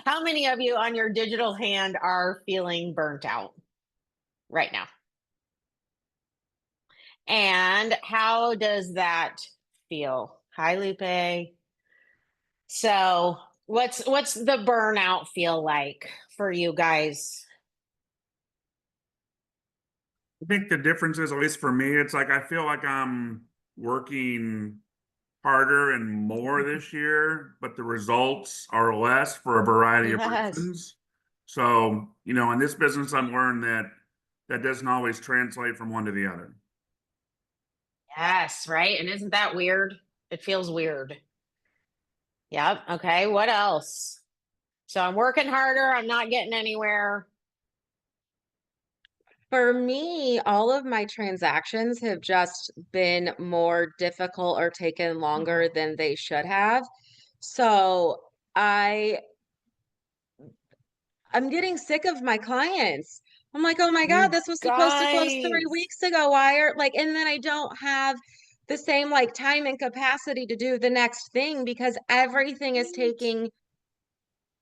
How many of you on your digital hand are feeling burnt out right now? And how does that feel? Hi, Lupe. So, what's the burnout feel like for you guys? I think the difference is, at least for me, it's like I feel like I'm working harder and more this year, but the results are less for a variety of Yes. reasons. So, in this business, I've learned that that doesn't always translate from one to the other. Yes, right? And isn't that weird? It feels weird. Yep. Okay. What else? So I'm working harder. I'm not getting anywhere. For me, all of my transactions have just been more difficult or taken longer Oh, than they should have. So I I'm getting sick of my clients. I'm like, "Oh my god, you this was supposed to close 3 guys. weeks ago. Why are" like, and then I don't have the same, like, time and capacity to do the next thing because everything is Right. taking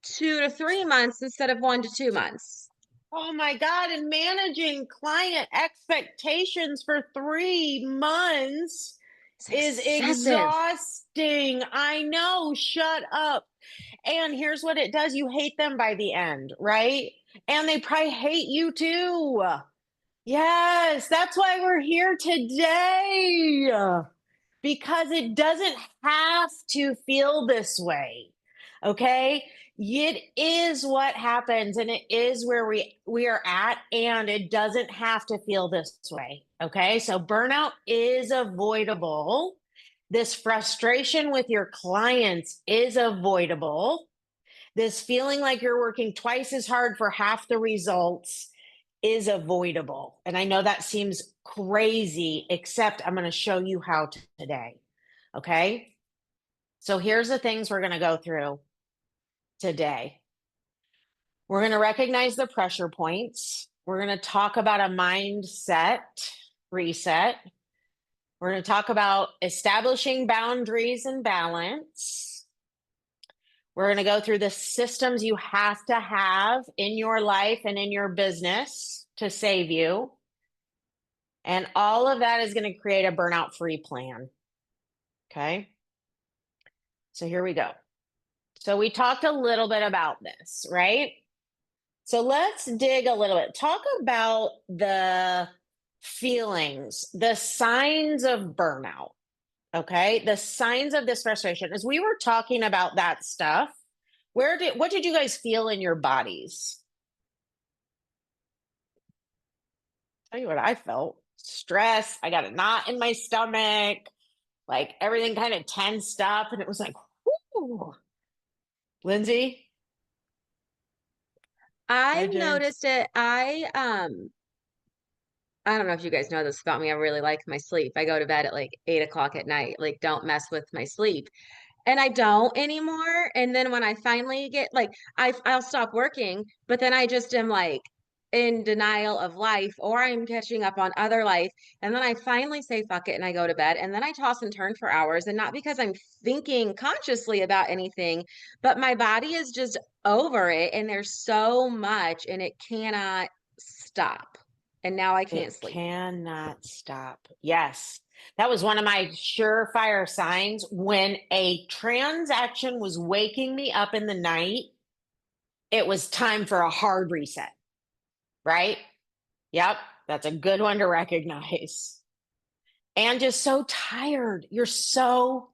2 to 3 months instead of 1 to 2 months. Oh my God. And managing client expectations for 3 months It's is excessive. exhausting. I know. Shut up. And here's what it does, you hate them by the end, right? And they probably hate you too. Yes, that's why we're here today. Because it doesn't have to feel this way. Okay? It is what happens and it is where we are at, and it doesn't have to feel this way. Okay? So burnout is avoidable. This frustration with your clients is avoidable. This feeling like you're working twice as hard for half the results is avoidable. And I know that seems crazy, except I'm going to show you how today. Okay. So here's the things we're going to go through today. We're going to recognize the pressure points. We're going to talk about a mindset reset. We're going to talk about establishing boundaries and balance. We're going to go through the systems you have to have in your life and in your business to save you. And all of that is going to create a burnout free plan. Okay. So here we go. So we talked a little bit about this, right? So let's dig a little bit. Talk about the feelings, the signs of burnout. Okay. The signs of this frustration. As we were talking about that stuff, what did you guys feel in your bodies? Tell you what I felt. Stress. I got a knot in my stomach, like everything kind of tensed up. And it was like, whoo. Lindsay, hi I've Jen. noticed it. I don't know if you guys know this about me. I really like my sleep. I go to bed at like 8 o'clock at night. Like, don't mess with my sleep. And I don't anymore. And then when I finally get like, I'll stop working, but then I just am like in denial of life, or I'm catching up on other life. And then I finally say fuck it and I go to bed. And then I toss and turn for hours. And not because I'm thinking consciously about anything, but my body is just over it. And there's so much and it cannot stop. And now I can't It sleep. cannot stop. Yes. That was one of my surefire signs when a transaction was waking me up in the night. It was time for a hard reset, right? Yep. That's a good one to recognize. And just so tired. You're so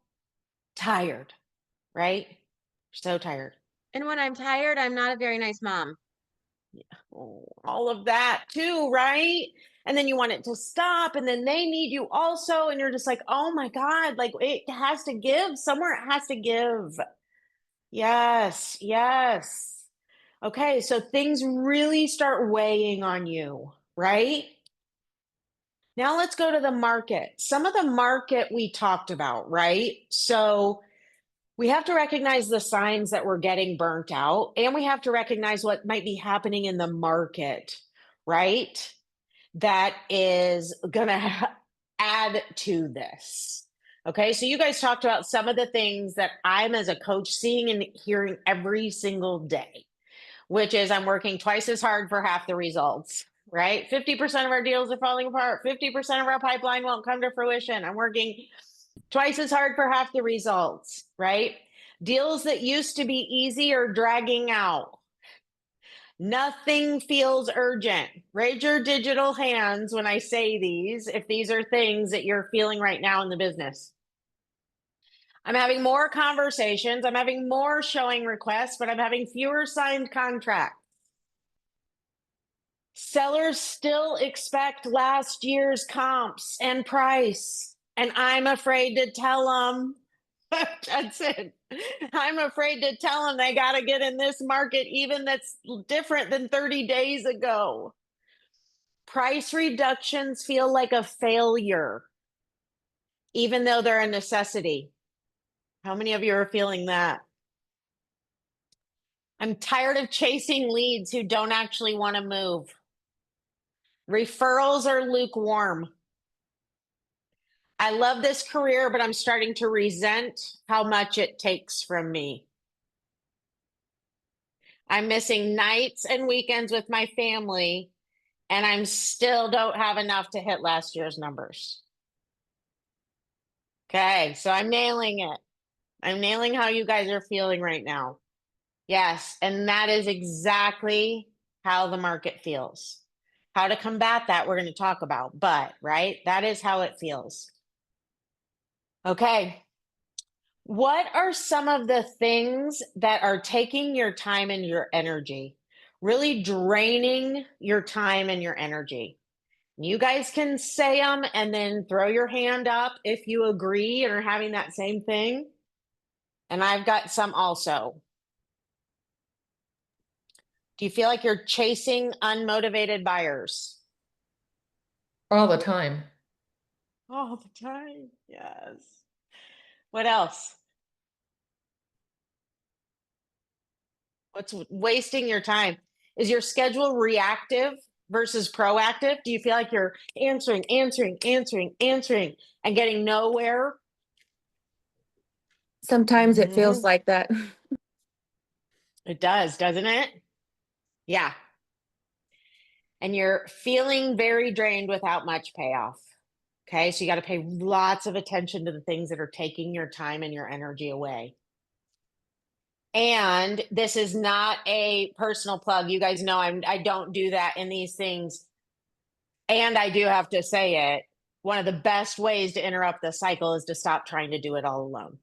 tired, right? So tired. And when I'm tired, I'm not a very nice mom. Oh, all of that too, right? And then you want it to stop, and then they need you also, and you're just like, oh my God, like it has to give somewhere, it has to give. Yes, yes. Okay, so things really start weighing on you, right? Now let's go to the market. Some of the market we talked about, right? So we have to recognize the signs that we're getting burnt out, and we have to recognize what might be happening in the market, right? That is going to add to this. Okay, so you guys talked about some of the things that I'm as a coach seeing and hearing every single day, which is I'm working twice as hard for half the results, right? 50% of our deals are falling apart. 50% of our pipeline won't come to fruition. I'm working twice as hard for half the results, right? Deals that used to be easy are dragging out. Nothing feels urgent. Raise your digital hands when I say these, if these are things that you're feeling right now in the business. I'm having more conversations. I'm having more showing requests, but I'm having fewer signed contracts. Sellers still expect last year's comps and price, and I'm afraid to tell them. That's it. I'm afraid to tell them they got to get in this market, even that's different than 30 days ago. Price reductions feel like a failure, even though they're a necessity. How many of you are feeling that? I'm tired of chasing leads who don't actually want to move. Referrals are lukewarm. I love this career, but I'm starting to resent how much it takes from me. I'm missing nights and weekends with my family, and I'm still don't have enough to hit last year's numbers. Okay, so I'm nailing it. I'm nailing how you guys are feeling right now. Yes, and that is exactly how the market feels. How to combat that, we're going to talk about, but right, that is how it feels. Okay. What are some of the things that are taking your time and your energy, really draining your time and your energy? You guys can say them and then throw your hand up if you agree and are having that same thing. And I've got some also. Do you feel like you're chasing unmotivated buyers? All the time. All the time. Yes. What else? What's wasting your time? Is your schedule reactive versus proactive? Do you feel like you're answering and getting nowhere? Sometimes it feels Mhm. like that. It does, doesn't it? Yeah. And you're feeling very drained without much payoff. Okay. So you got to pay lots of attention to the things that are taking your time and your energy away. And this is not a personal plug. You guys know I don't do that in these things. And I do have to say it. One of the best ways to interrupt the cycle is to stop trying to do it all alone.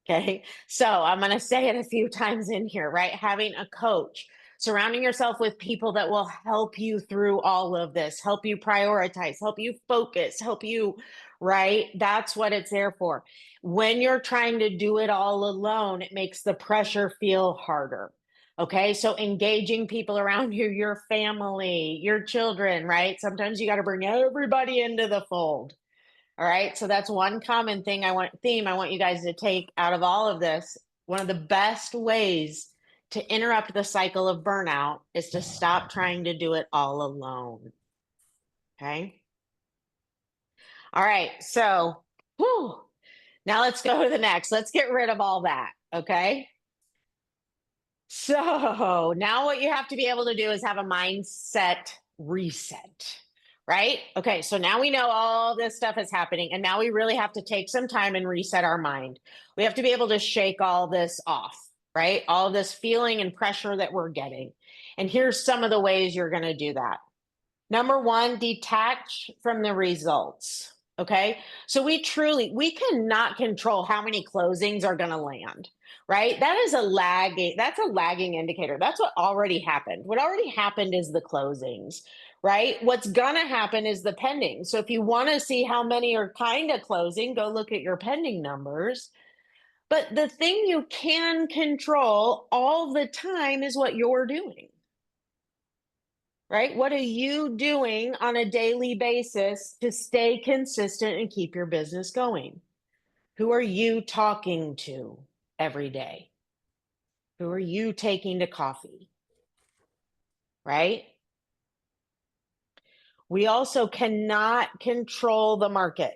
Okay. So I'm going to say it a few times in here, right? Having a coach, surrounding yourself with people that will help you through all of this, help you prioritize, help you focus, help you, right? That's what it's there for. When you're trying to do it all alone, it makes the pressure feel harder. Okay. So engaging people around you, your family, your children, right? Sometimes you got to bring everybody into the fold. All right. So that's one common thing I want you guys to take out of all of this. One of the best ways to interrupt the cycle of burnout is to stop trying to do it all alone. Okay. All right. So now let's go to the next. Let's get rid of all that. Okay. So now what you have to be able to do is have a mindset reset, right? Okay, so now we know all this stuff is happening, and now we really have to take some time and reset our mind. We have to be able to shake all this off, right? All this feeling and pressure that we're getting. And here's some of the ways you're going to do that. Number one, detach from the results. Okay. So we cannot control how many closings are going to land, right? That's a lagging indicator. That's what already happened. What already happened is the closings, right? What's going to happen is the pending. So if you want to see how many are kind of closing, go look at your pending numbers. But the thing you can control all the time is what you're doing. Right? What are you doing on a daily basis to stay consistent and keep your business going? Who are you talking to every day? Who are you taking to coffee? Right? We also cannot control the market.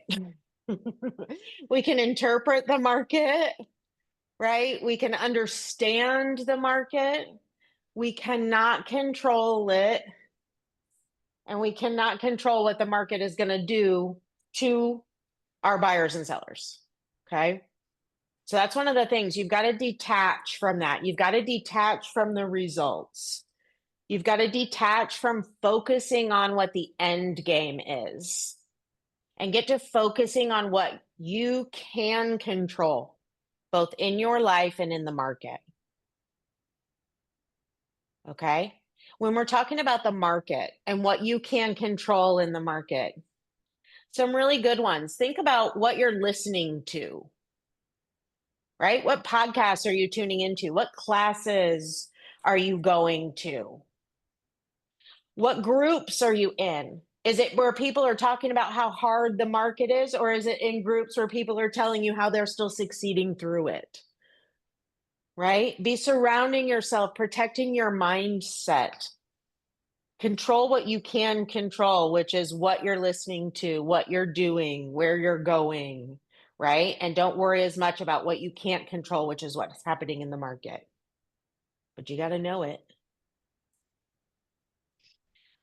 We can interpret the market, right? We can understand the market. We cannot control it. And we cannot control what the market is going to do to our buyers and sellers. Okay. So that's one of the things you've got to detach from that. You've got to detach from the results. You've got to detach from focusing on what the end game is and get to focusing on what you can control, both in your life and in the market. Okay. When we're talking about the market and what you can control in the market, some really good ones. Think about what you're listening to, right? What podcasts are you tuning into? What classes are you going to? What groups are you in? Is it where people are talking about how hard the market is, or is it in groups where people are telling you how they're still succeeding through it? Right? Be surrounding yourself, protecting your mindset. Control what you can control, which is what you're listening to, what you're doing, where you're going, right? And don't worry as much about what you can't control, which is what's happening in the market. But you got to know it.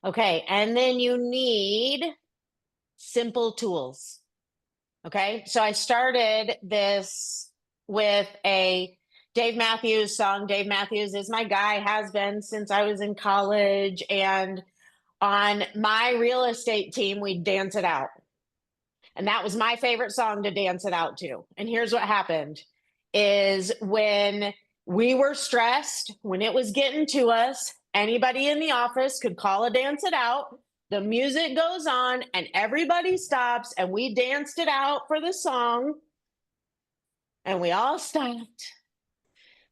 Okay, and then you need simple tools. Okay, so I started this with a Dave Matthews song. Dave Matthews is my guy, has been since I was in college. And on my real estate team, we dance it out. And that was my favorite song to dance it out to. And here's what happened is when we were stressed, when it was getting to us, anybody in the office could call a dance it out. The music goes on and everybody stops and we danced it out for the song. And we all stopped.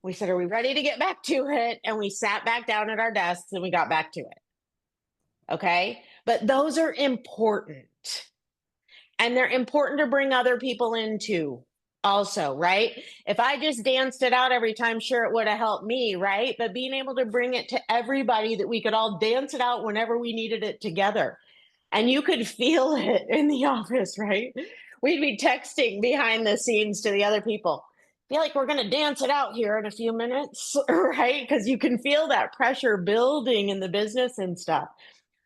We said, are we ready to get back to it? And we sat back down at our desks and we got back to it. Okay. But those are important. And they're important to bring other people into also, right? If I just danced it out every time, sure, it would have helped me, right? But being able to bring it to everybody that we could all dance it out whenever we needed it together. And you could feel it in the office, right? We'd be texting behind the scenes to the other people. Feel like we're going to dance it out here in a few minutes, right? Because you can feel that pressure building in the business and stuff.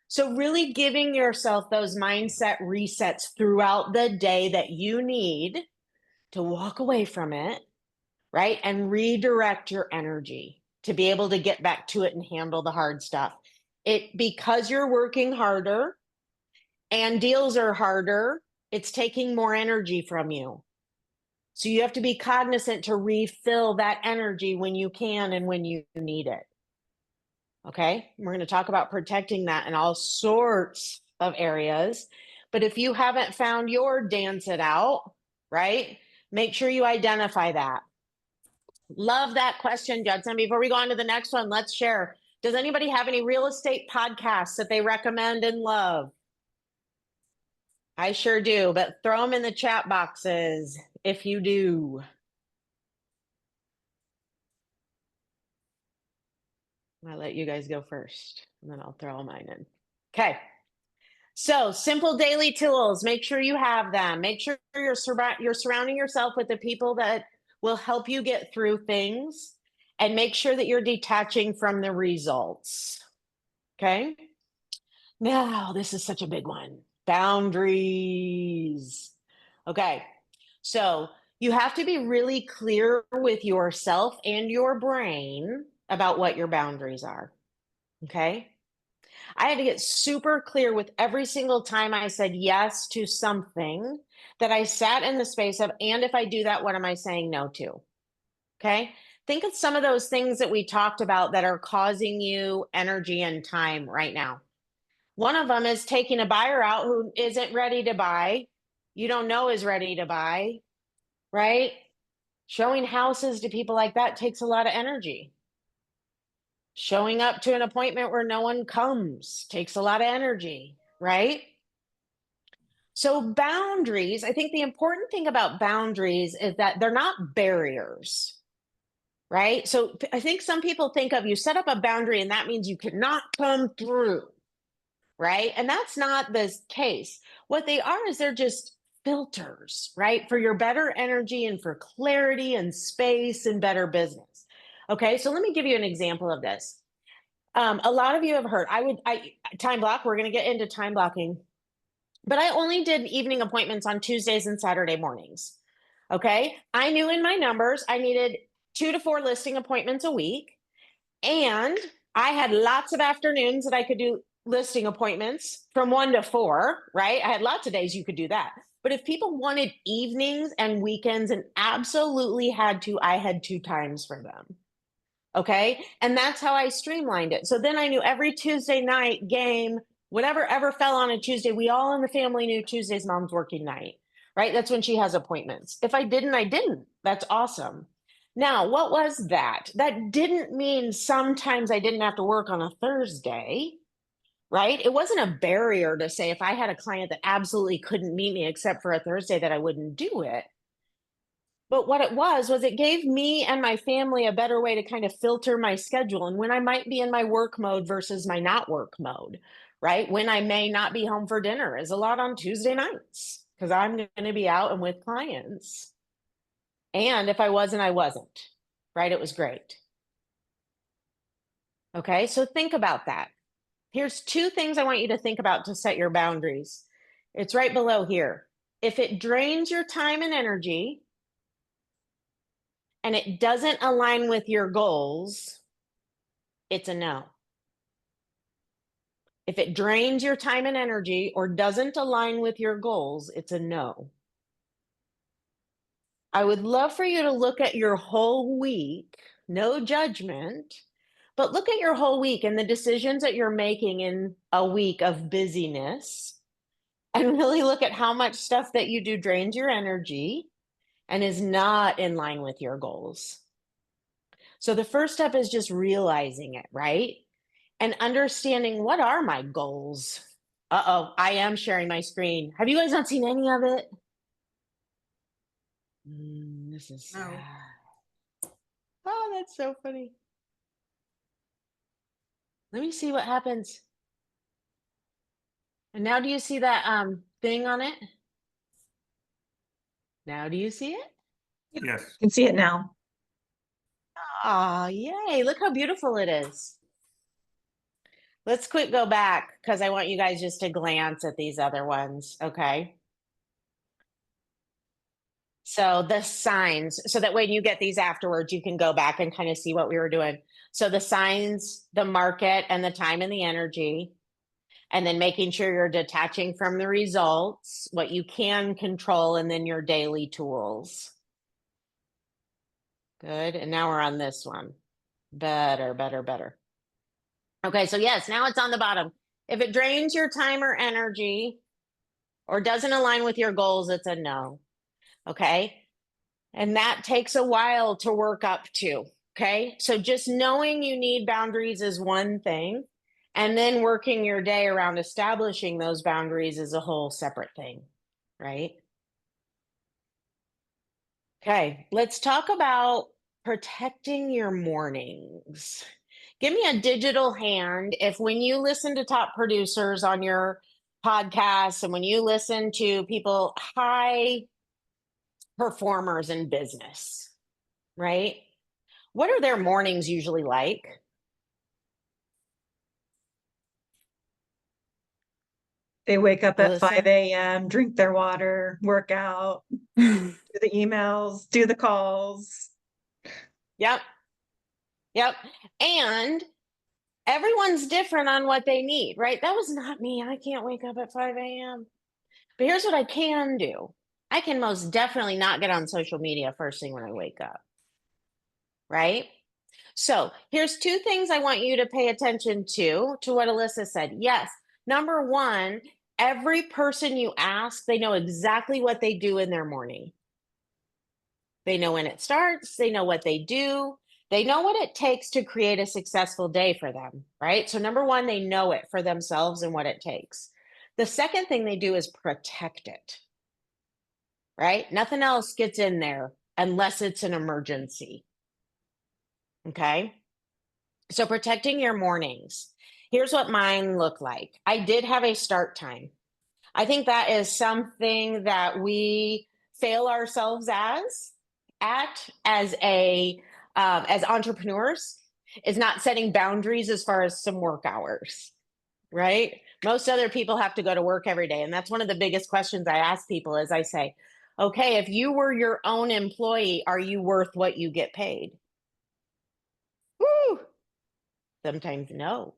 So really giving yourself those mindset resets throughout the day that you need to walk away from it, right? And redirect your energy to be able to get back to it and handle the hard stuff. Because you're working harder and deals are harder, it's taking more energy from you. So you have to be cognizant to refill that energy when you can and when you need it. Okay, we're going to talk about protecting that in all sorts of areas. But if you haven't found your dance it out, right, make sure you identify that. Love that question, Judson. Before we go on to the next one, let's share. Does anybody have any real estate podcasts that they recommend and love? I sure do, but throw them in the chat boxes if you do. I'll let you guys go first, and then I'll throw mine in. Okay. So simple daily tools, make sure you have them. Make sure you're surrounding yourself with the people that will help you get through things, and make sure that you're detaching from the results. Okay. Now, this is such a big one. Boundaries. Okay. So you have to be really clear with yourself and your brain about what your boundaries are. Okay. I had to get super clear with every single time I said yes to something that I sat in the space of, and if I do that, what am I saying no to? Okay. Think of some of those things that we talked about that are causing you energy and time right now. One of them is taking a buyer out who isn't ready to buy, you don't know is ready to buy, right? Showing houses to people like that takes a lot of energy. Showing up to an appointment where no one comes takes a lot of energy, right? So boundaries, I think the important thing about boundaries is that they're not barriers, right? So I think some people think of, you set up a boundary and that means you cannot come through, right? And that's not the case. What they are is they're just filters, right? For your better energy and for clarity and space and better business. Okay, so let me give you an example of this. A lot of you have heard, time block, we're going to get into time blocking, but I only did evening appointments on Tuesdays and Saturday mornings. Okay, I knew in my numbers I needed 2 to 4 listing appointments a week. And I had lots of afternoons that I could do listing appointments from 1 to 4, right? I had lots of days you could do that. But if people wanted evenings and weekends and absolutely had to, I had 2 times for them. Okay. And that's how I streamlined it. So then I knew every Tuesday night game, whatever ever fell on a Tuesday, we all in the family knew Tuesday's mom's working night, right? That's when she has appointments. If I didn't, I didn't. That's awesome. Now, what was that? That didn't mean sometimes I didn't have to work on a Thursday, right? It wasn't a barrier to say if I had a client that absolutely couldn't meet me except for a Thursday that I wouldn't do it. But what it was it gave me and my family a better way to kind of filter my schedule and when I might be in my work mode versus my not work mode, right? When I may not be home for dinner is a lot on Tuesday nights because I'm going to be out and with clients. And if I wasn't, I wasn't, right? It was great. Okay, so think about that. Here's 2 things I want you to think about to set your boundaries. It's right below here. If it drains your time and energy and it doesn't align with your goals, it's a no. If it drains your time and energy or doesn't align with your goals, it's a no. I would love for you to look at your whole week, no judgment, but look at your whole week and the decisions that you're making in a week of busyness and really look at how much stuff that you do drains your energy and is not in line with your goals. So the first step is just realizing it, right? And understanding what are my goals. Uh-oh, I am sharing my screen. Have you guys not seen any of it? This is sad. Oh, that's so funny. Let me see what happens. And now do you see that thing on it? Now do you see it? Yes. You can see it now. Oh, yay. Look how beautiful it is. Let's quick go back because I want you guys just to glance at these other ones. Okay. So the signs, so that when you get these afterwards, you can go back and kind of see what we were doing. So the signs, the market, and the time and the energy, and then making sure you're detaching from the results, what you can control, and then your daily tools. Good. And now we're on this one. Better, better, better. Okay. So yes, now it's on the bottom. If it drains your time or energy or doesn't align with your goals, it's a no. Okay. And that takes a while to work up to. Okay. So just knowing you need boundaries is one thing. And then working your day around establishing those boundaries is a whole separate thing. Right. Okay. Let's talk about protecting your mornings. Give me a digital hand if when you listen to top producers on your podcasts and when you listen to people, high performers in business, right? What are their mornings usually like? They wake up at Alyssa? 5 a.m., drink their water, work out, do the emails, do the calls. Yep. Yep. And everyone's different on what they need, right? That was not me. I can't wake up at 5 a.m. But here's what I can do. I can most definitely not get on social media first thing when I wake up, right? So here's 2 things I want you to pay attention to what Alyssa said. Yes, number 1, every person you ask, they know exactly what they do in their morning. They know when it starts, they know what they do, they know what it takes to create a successful day for them, right? So number 1, they know it for themselves and what it takes. The second thing they do is protect it, right? Nothing else gets in there unless it's an emergency. Okay. So protecting your mornings. Here's what mine looked like. I did have a start time. I think that is something that we fail ourselves as entrepreneurs, is not setting boundaries as far as some work hours, right? Most other people have to go to work every day. And that's one of the biggest questions I ask people is I say, okay, if you were your own employee, are you worth what you get paid? Woo! Sometimes no,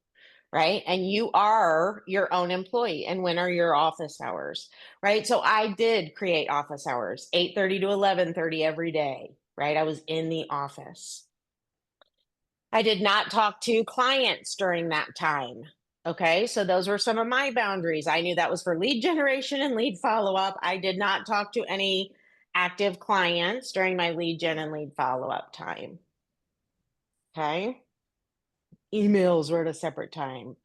right? And you are your own employee. And when are your office hours, right? So I did create office hours, 8:30 to 11:30 every day, right? I was in the office. I did not talk to clients during that time. Okay, so those were some of my boundaries. I knew that was for lead generation and lead follow up. I did not talk to any active clients during my lead gen and lead follow up time. Okay, emails were at a separate time,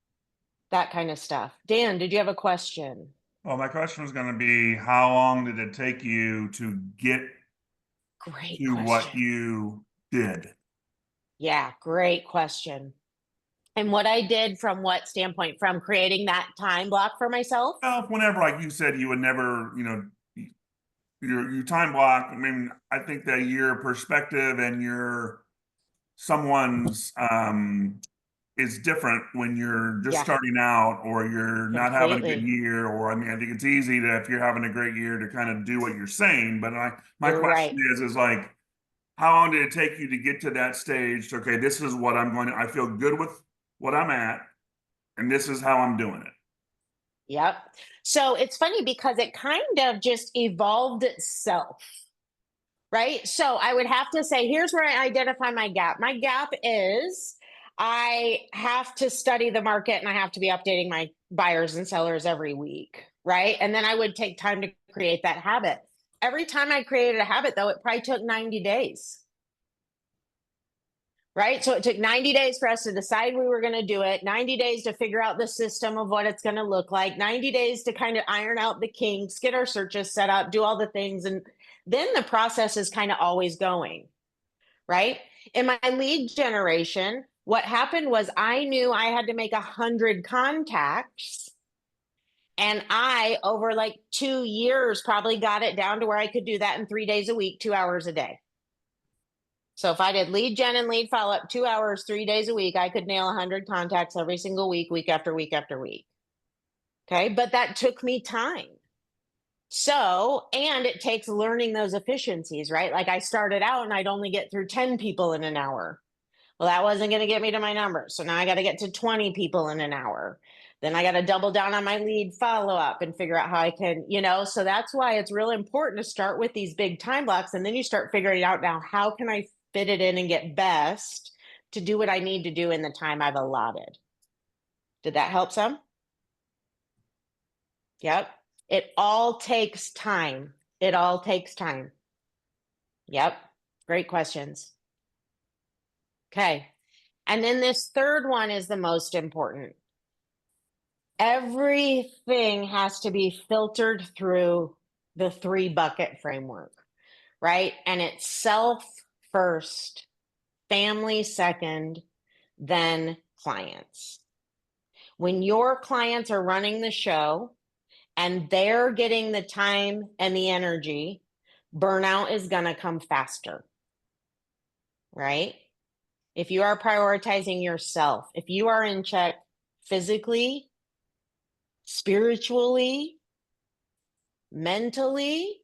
that kind of stuff. Dan, did you have a question? Well, my question was going to be, how long did it take you to get Great to what question. you did? Yeah, great question. And what I did from what standpoint? From creating that time block for myself? Well, whenever, like you said, you would never, your time block. I mean, I think that your perspective and someone's is different when you're just Yeah, starting out or you're not having a good completely. year. Or I mean, I think it's easy to, if you're having a great year, to kind of do what you're saying. But my You're question right. is like, how long did it take you to get to that stage? Okay, this is what I feel good with what I'm at, and this is how I'm doing it. Yep. So it's funny because it kind of just evolved itself, right? So I would have to say, here's where I identify my gap. My gap is I have to study the market and I have to be updating my buyers and sellers every week, right? And then I would take time to create that habit. Every time I created a habit, though, it probably took 90 days. Right. So it took 90 days for us to decide we were going to do it, 90 days to figure out the system of what it's going to look like, 90 days to kind of iron out the kinks, get our searches set up, do all the things. And then the process is kind of always going. Right. In my lead generation, what happened was I knew I had to make 100 contacts. And I, over like 2 years, probably got it down to where I could do that in 3 days a week, 2 hours a day. So if I did lead gen and lead follow up 2 hours, 3 days a week, I could nail 100 contacts every single week, week after week after week. Okay. But that took me time. So, and it takes learning those efficiencies, right? Like I started out and I'd only get through 10 people in an hour. Well, that wasn't going to get me to my numbers. So now I got to get to 20 people in an hour. Then I got to double down on my lead follow up and figure out how I can, so that's why it's really important to start with these big time blocks. And then you start figuring out now, how can I fit it in and get best to do what I need to do in the time I've allotted? Did that help some? Yep. It all takes time. It all takes time. Yep. Great questions. Okay. And then this third one is the most important. Everything has to be filtered through the 3-bucket framework, right? And it's self first, family second, then clients. When your clients are running the show and they're getting the time and the energy, burnout is going to come faster, right? If you are prioritizing yourself, if you are in check physically, spiritually, mentally,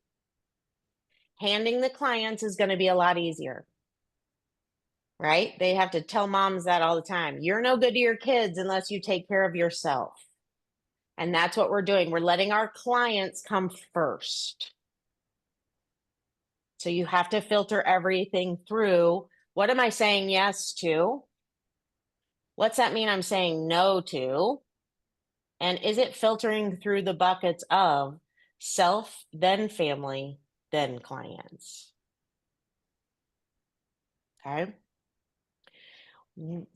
handing the clients is going to be a lot easier, right? They have to tell moms that all the time. You're no good to your kids unless you take care of yourself. And that's what we're doing. We're letting our clients come first. So you have to filter everything through. What am I saying yes to? What's that mean I'm saying no to? And is it filtering through the buckets of self, then family, then clients? Okay.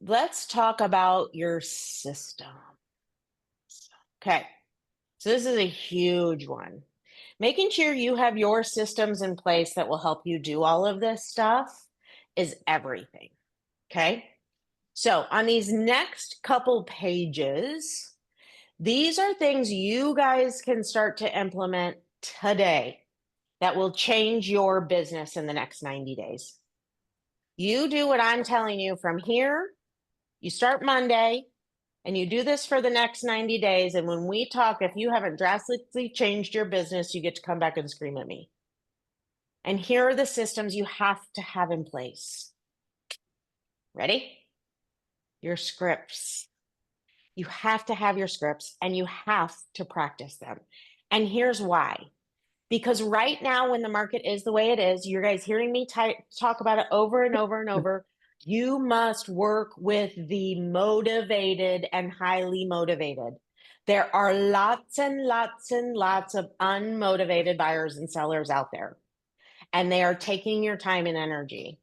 Let's talk about your system. Okay. So this is a huge one. Making sure you have your systems in place that will help you do all of this stuff is everything. Okay. So on these next couple pages, These are things you guys can start to implement today that will change your business in the next 90 days. You do what I'm telling you from here. You start Monday and you do this for the next 90 days. And when we talk, if you haven't drastically changed your business, you get to come back and scream at me. And here are the systems you have to have in place. Ready? Your scripts. You have to have your scripts and you have to practice them. And here's why. Because right now, when the market is the way it is, you guys hearing me talk about it over and over and over, you must work with the motivated and highly motivated. There are lots and lots and lots of unmotivated buyers and sellers out there, and they are taking your time and energy.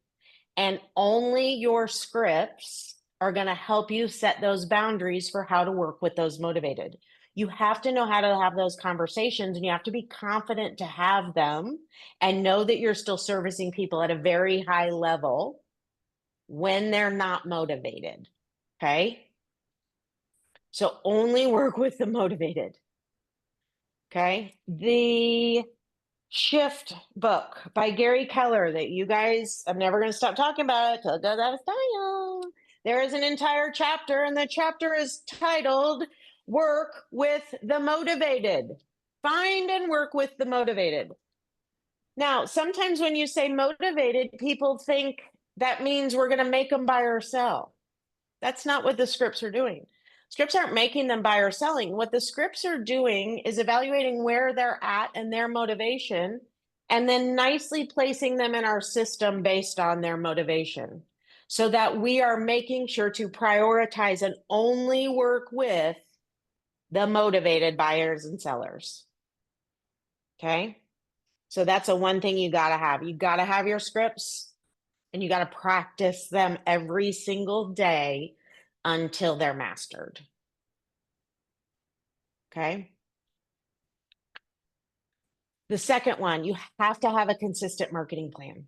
And only your scripts are going to help you set those boundaries for how to work with those motivated. You have to know how to have those conversations, and you have to be confident to have them and know that you're still servicing people at a very high level when they're not motivated. Okay. So only work with the motivated. Okay. The Shift book by Gary Keller that you guys, I'm never going to stop talking about it till it goes out of style. There is an entire chapter, and the chapter is titled Work with the Motivated. Find and work with the motivated. Now, sometimes when you say motivated, people think that means we're going to make them buy or sell. That's not what the scripts are doing. Scripts aren't making them buy or selling. What the scripts are doing is evaluating where they're at and their motivation, and then nicely placing them in our system based on their motivation, so that we are making sure to prioritize and only work with the motivated buyers and sellers. Okay. So that's a one thing you got to have. You got to have your scripts, and you got to practice them every single day until they're mastered. Okay. The second one, you have to have a consistent marketing plan.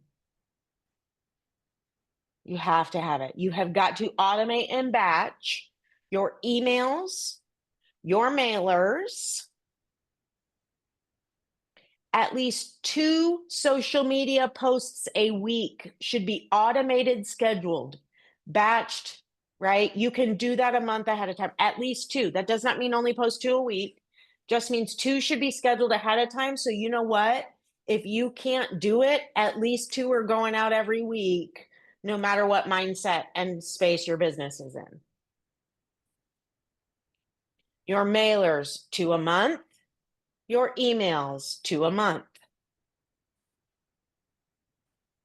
You have to have it. You have got to automate and batch your emails, your mailers, at least 2 social media posts a week should be automated, scheduled, batched, right? You can do that a month ahead of time, at least 2. That does not mean only post 2 a week. Just means 2 should be scheduled ahead of time. So you know what? If you can't do it, at least 2 are going out every week, no matter what mindset and space your business is in. Your mailers 2 a month, your emails 2 a month.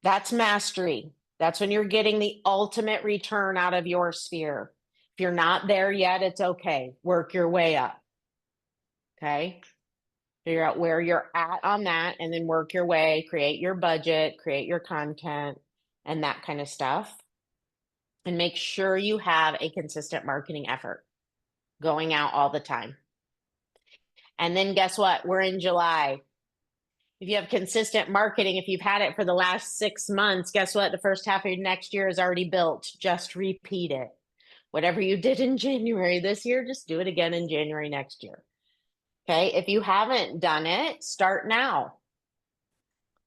That's mastery. That's when you're getting the ultimate return out of your sphere. If you're not there yet, it's okay. Work your way up. Okay. Figure out where you're at on that, and then work your way, create your budget, create your content, and that kind of stuff. And make sure you have a consistent marketing effort going out all the time. And then guess what? We're in July. If you have consistent marketing, if you've had it for the last 6 months, guess what? The first half of next year is already built. Just repeat it. Whatever you did in January this year, just do it again in January next year. Okay. If you haven't done it, start now.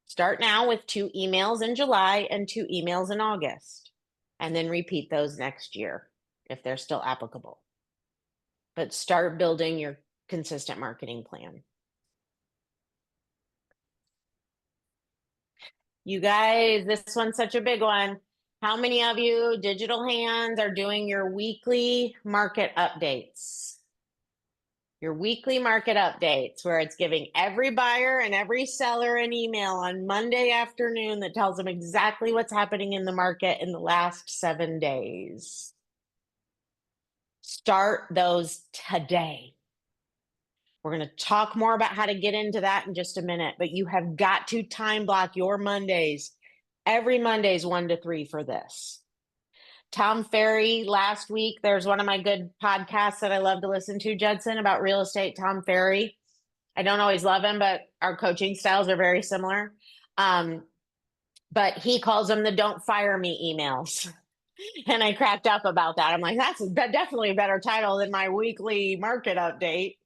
Start now with 2 emails in July and 2 emails in August, and then repeat those next year if they're still applicable. But start building your consistent marketing plan. You guys, this one's such a big one. How many of you digital hands are doing your weekly market updates? Your weekly market updates, where it's giving every buyer and every seller an email on Monday afternoon that tells them exactly what's happening in the market in the last 7 days. Start those today. We're going to talk more about how to get into that in just a minute, but you have got to time block your Mondays. Every Monday's 1 to 3 for this. Tom Ferry last week, there's one of my good podcasts that I love to listen to, Judson, about real estate. Tom Ferry. I don't always love him, but our coaching styles are very similar. But he calls them the don't fire me emails. And I cracked up about that. I'm like, that's definitely a better title than my weekly market update.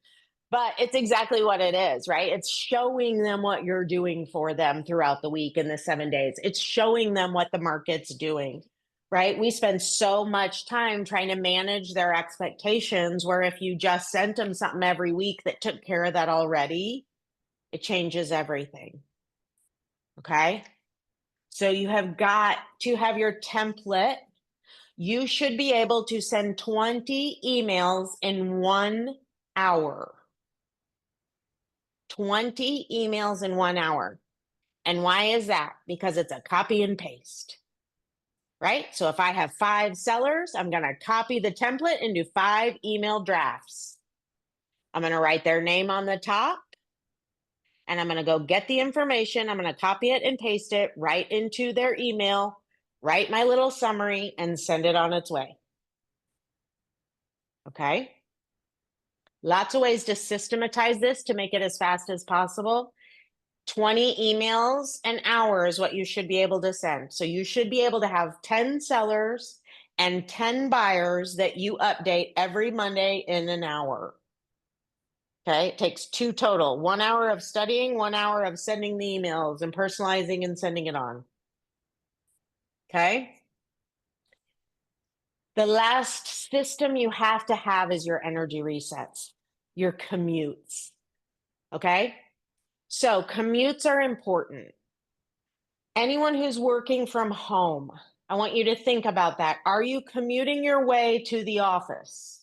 But it's exactly what it is, right? It's showing them what you're doing for them throughout the week in the 7 days. It's showing them what the market's doing, right? We spend so much time trying to manage their expectations, where if you just sent them something every week that took care of that already, it changes everything. Okay. So you have got to have your template. You should be able to send 20 emails in 1 hour. 20 emails in 1 hour. And why is that? Because it's a copy and paste, right? So if I have 5 sellers, I'm going to copy the template and do 5 email drafts. I'm going to write their name on the top, and I'm going to go get the information. I'm going to copy it and paste it right into their email, write my little summary, and send it on its way. Okay. Lots of ways to systematize this to make it as fast as possible. 20 emails an hour is what you should be able to send. So you should be able to have 10 sellers and 10 buyers that you update every Monday in an hour. Okay, it takes 2 total, 1 hour of studying, 1 hour of sending the emails and personalizing and sending it on. Okay. The last system you have to have is your energy resets, your commutes. Okay. So commutes are important. Anyone who's working from home, I want you to think about that. Are you commuting your way to the office?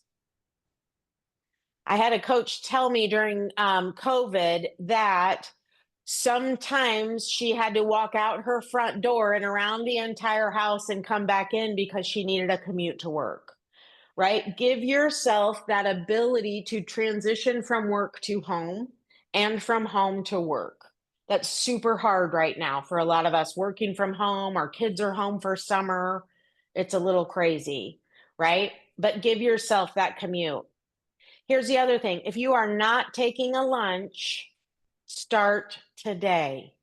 I had a coach tell me during COVID that sometimes she had to walk out her front door and around the entire house and come back in because she needed a commute to work, right? Give yourself that ability to transition from work to home and from home to work. That's super hard right now for a lot of us working from home. Our kids are home for summer. It's a little crazy, right? But give yourself that commute. Here's the other thing. If you are not taking a lunch, start today.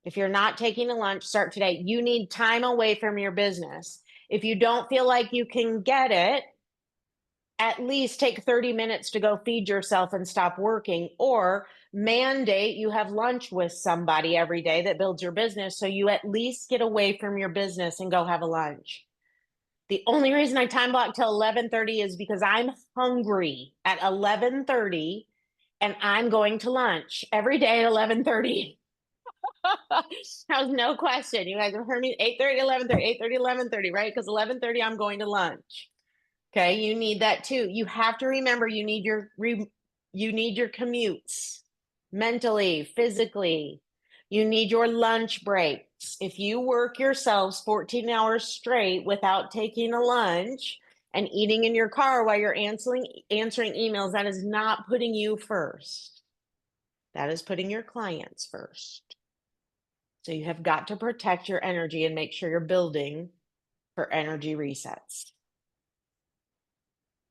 If you're not taking a lunch, start today. You need time away from your business. If you don't feel like you can get it, at least take 30 minutes to go feed yourself and stop working, or mandate you have lunch with somebody every day that builds your business, so you at least get away from your business and go have a lunch. The only reason I time block till 11:30 is because I'm hungry at 11:30 and I'm going to lunch every day at 11:30. That was no question. You guys have heard me 8:30, 11:30, 8:30, 11:30, right? Because 11:30 I'm going to lunch. Okay, you need that too. You have to remember you need your commutes mentally, physically. You need your lunch breaks. If you work yourselves 14 hours straight without taking a lunch and eating in your car while you're answering emails, that is not putting you first. That is putting your clients first. So you have got to protect your energy and make sure you're building for energy resets.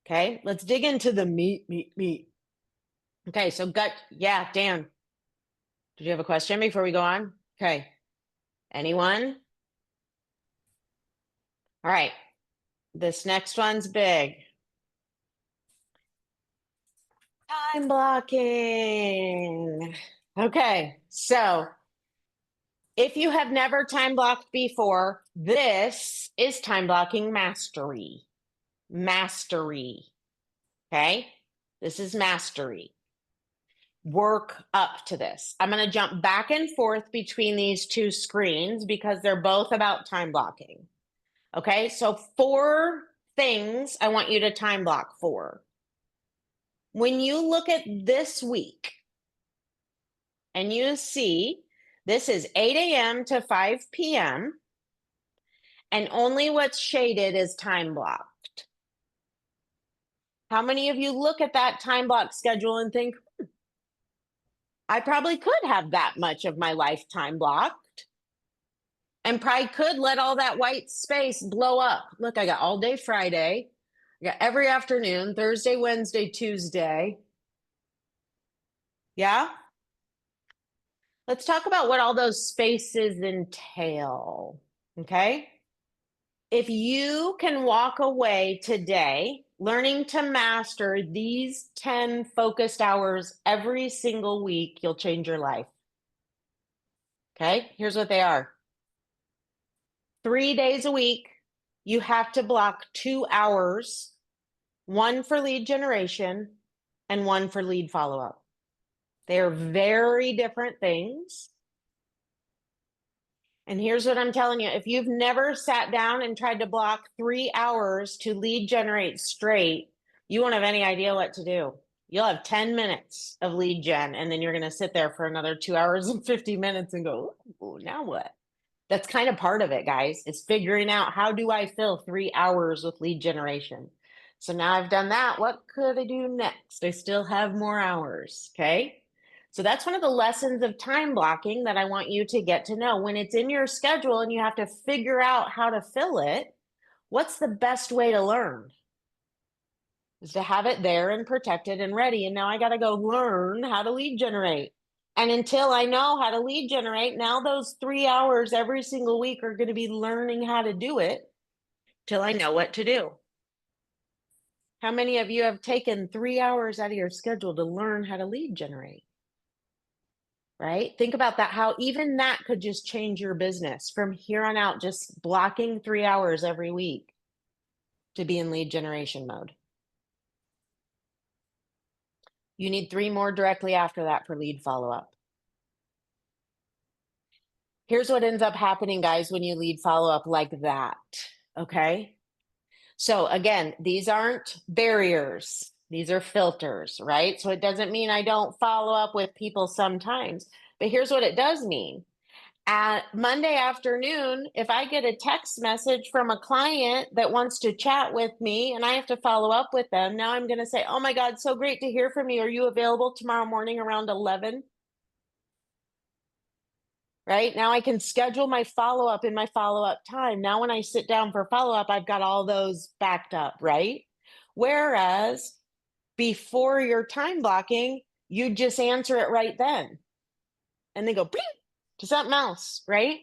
Okay, let's dig into the meat. Okay, so gut, yeah, Dan. Did you have a question before we go on? Okay, anyone? All right, this next one's big. Time blocking. Okay, so if you have never time blocked before, this is time blocking mastery. Mastery. Okay, this is mastery. Work up to this. I'm going to jump back and forth between these 2 screens because they're both about time blocking. Okay, so 4 things I want you to time block for. When you look at this week and you see this is 8 a.m. to 5 p.m. and only what's shaded is time blocked. How many of you look at that time block schedule and think, I probably could have that much of my lifetime blocked and probably could let all that white space blow up. Look, I got all day Friday. I got every afternoon, Thursday, Wednesday, Tuesday. Yeah? Let's talk about what all those spaces entail. Okay? If you can walk away today learning to master these 10 focused hours every single week, you'll change your life. Okay, here's what they are. 3 days a week, you have to block 2 hours, one for lead generation and one for lead follow-up. They're very different things. And here's what I'm telling you. If you've never sat down and tried to block 3 hours to lead generate straight, you won't have any idea what to do. You'll have 10 minutes of lead gen, and then you're going to sit there for another 2 hours and 50 minutes and go, ooh, now what? That's kind of part of it, guys. It's figuring out, how do I fill 3 hours with lead generation? So now I've done that. What could I do next? I still have more hours. Okay. So that's one of the lessons of time blocking that I want you to get to know. When it's in your schedule and you have to figure out how to fill it, what's the best way to learn? Is to have it there and protected and ready. And now I got to go learn how to lead generate. And until I know how to lead generate, now those 3 hours every single week are going to be learning how to do it till I know what to do. How many of you have taken 3 hours out of your schedule to learn how to lead generate? Right? Think about that, how even that could just change your business from here on out, just blocking 3 hours every week to be in lead generation mode. You need 3 more directly after that for lead follow-up. Here's what ends up happening, guys, when you lead follow-up like that, okay? So again, these aren't barriers. These are filters, right? So it doesn't mean I don't follow up with people sometimes, but here's what it does mean. At Monday afternoon, if I get a text message from a client that wants to chat with me and I have to follow up with them, now I'm going to say, oh my God, so great to hear from you. Are you available tomorrow morning around 11? Right now I can schedule my follow-up in my follow-up time. Now when I sit down for follow-up, I've got all those backed up, right? Whereas before your time blocking, you just answer it right then. And they go bling, to something else, right?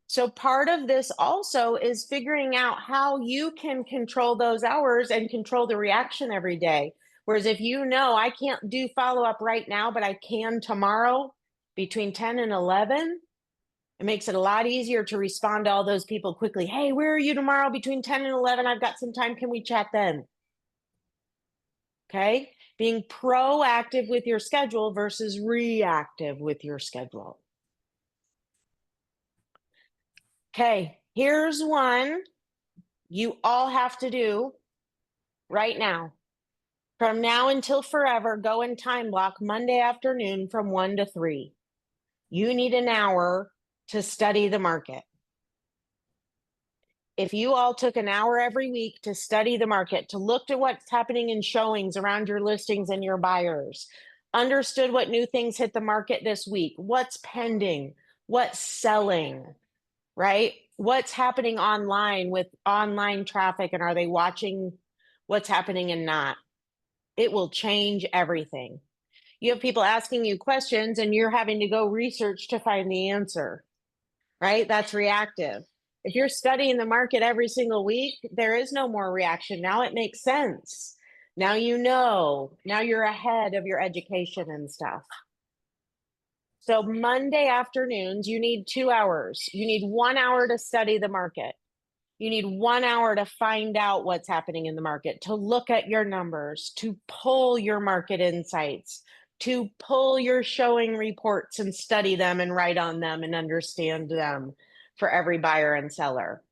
So part of this also is figuring out how you can control those hours and control the reaction every day. Whereas if you know I can't do follow-up right now, but I can tomorrow between 10 and 11, it makes it a lot easier to respond to all those people quickly. Hey, where are you tomorrow between 10 and 11? I've got some time. Can we chat then? Okay. Being proactive with your schedule versus reactive with your schedule. Okay. Here's one you all have to do right now. From now until forever, go and time block Monday afternoon from 1 to 3. You need an hour to study the market. If you all took an hour every week to study the market, to look at what's happening in showings around your listings and your buyers, understood what new things hit the market this week, what's pending, what's selling, right? What's happening online with online traffic, and are they watching what's happening and not? It will change everything. You have people asking you questions and you're having to go research to find the answer, right? That's reactive. If you're studying the market every single week, there is no more reaction. Now it makes sense. Now you know, now you're ahead of your education and stuff. So Monday afternoons, you need 2 hours. You need 1 hour to study the market. You need 1 hour to find out what's happening in the market, to look at your numbers, to pull your market insights, to pull your showing reports and study them and write on them and understand them for every buyer and seller.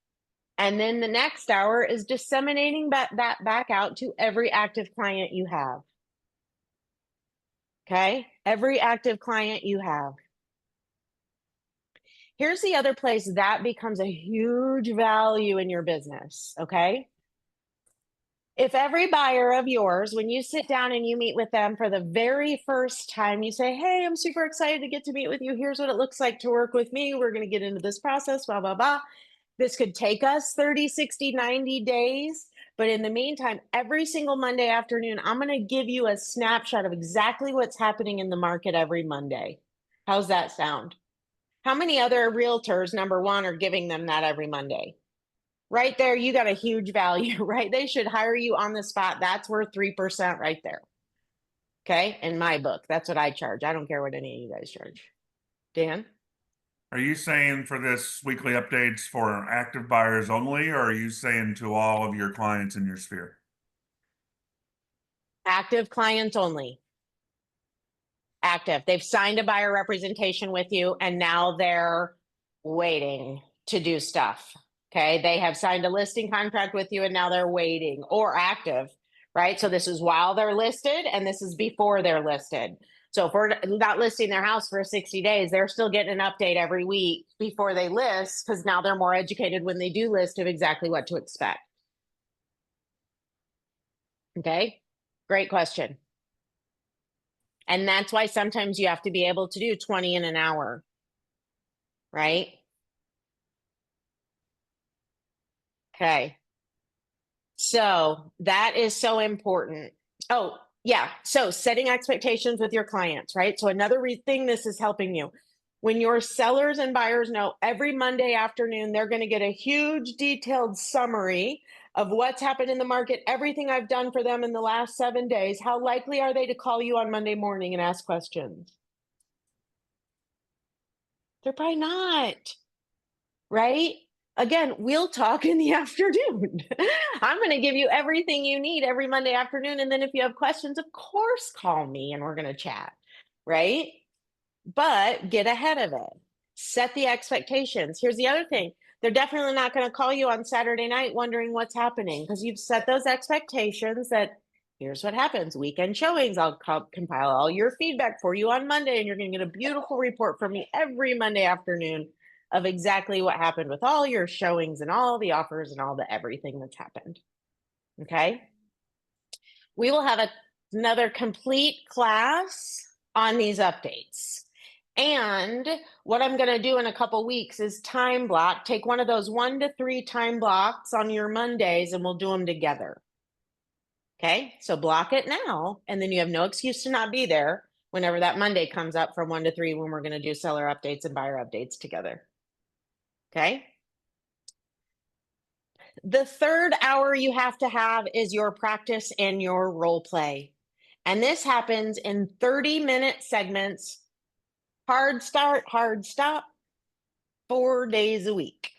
And then the next hour is disseminating that back out to every active client you have. Okay? Every active client you have. Here's the other place that becomes a huge value in your business, okay? If every buyer of yours, when you sit down and you meet with them for the very first time, you say, hey, I'm super excited to get to meet with you. Here's what it looks like to work with me. We're going to get into this process, blah, blah, blah. This could take us 30, 60, 90 days. But in the meantime, every single Monday afternoon, I'm going to give you a snapshot of exactly what's happening in the market every Monday. How's that sound? How many other realtors, number one, are giving them that every Monday? right there, you got a huge value, right? They should hire you on the spot. That's worth 3% right there. Okay. In my book, that's what I charge. I don't care what any of you guys charge. Dan? Are you saying for this weekly updates for active buyers only, or are you saying to all of your clients in your sphere? Active clients only. Active. They've signed a buyer representation with you and now they're waiting to do stuff. Okay. They have signed a listing contract with you and now they're waiting, or active, right? So this is while they're listed and this is before they're listed. So if we're not listing their house for 60 days, they're still getting an update every week before they list, because now they're more educated when they do list of exactly what to expect. Okay. Great question. And that's why sometimes you have to be able to do 20 in an hour, right? Okay. So that is so important. Oh, yeah. So setting expectations with your clients, right? So another thing this is helping you. When your sellers and buyers know every Monday afternoon, they're going to get a huge detailed summary of what's happened in the market, everything I've done for them in the last 7 days. How likely are they to call you on Monday morning and ask questions? They're probably not, right? Again, we'll talk in the afternoon. I'm going to give you everything you need every Monday afternoon. And then if you have questions, of course, call me and we're going to chat, right? But get ahead of it. Set the expectations. Here's the other thing. They're definitely not going to call you on Saturday night wondering what's happening, because you've set those expectations that here's what happens. Weekend showings. I'll compile all your feedback for you on Monday, and you're going to get a beautiful report from me every Monday afternoon of exactly what happened with all your showings and all the offers and all the everything that's happened. Okay. We will have another complete class on these updates. And what I'm going to do in a couple weeks is time block. Take one of those 1 to 3 time blocks on your Mondays and we'll do them together. Okay, so block it now, and then you have no excuse to not be there whenever that Monday comes up from 1 to 3 when we're going to do seller updates and buyer updates together. Okay. The third hour you have to have is your practice and your role play. And this happens in 30-minute segments. Hard start, hard stop, 4 days a week.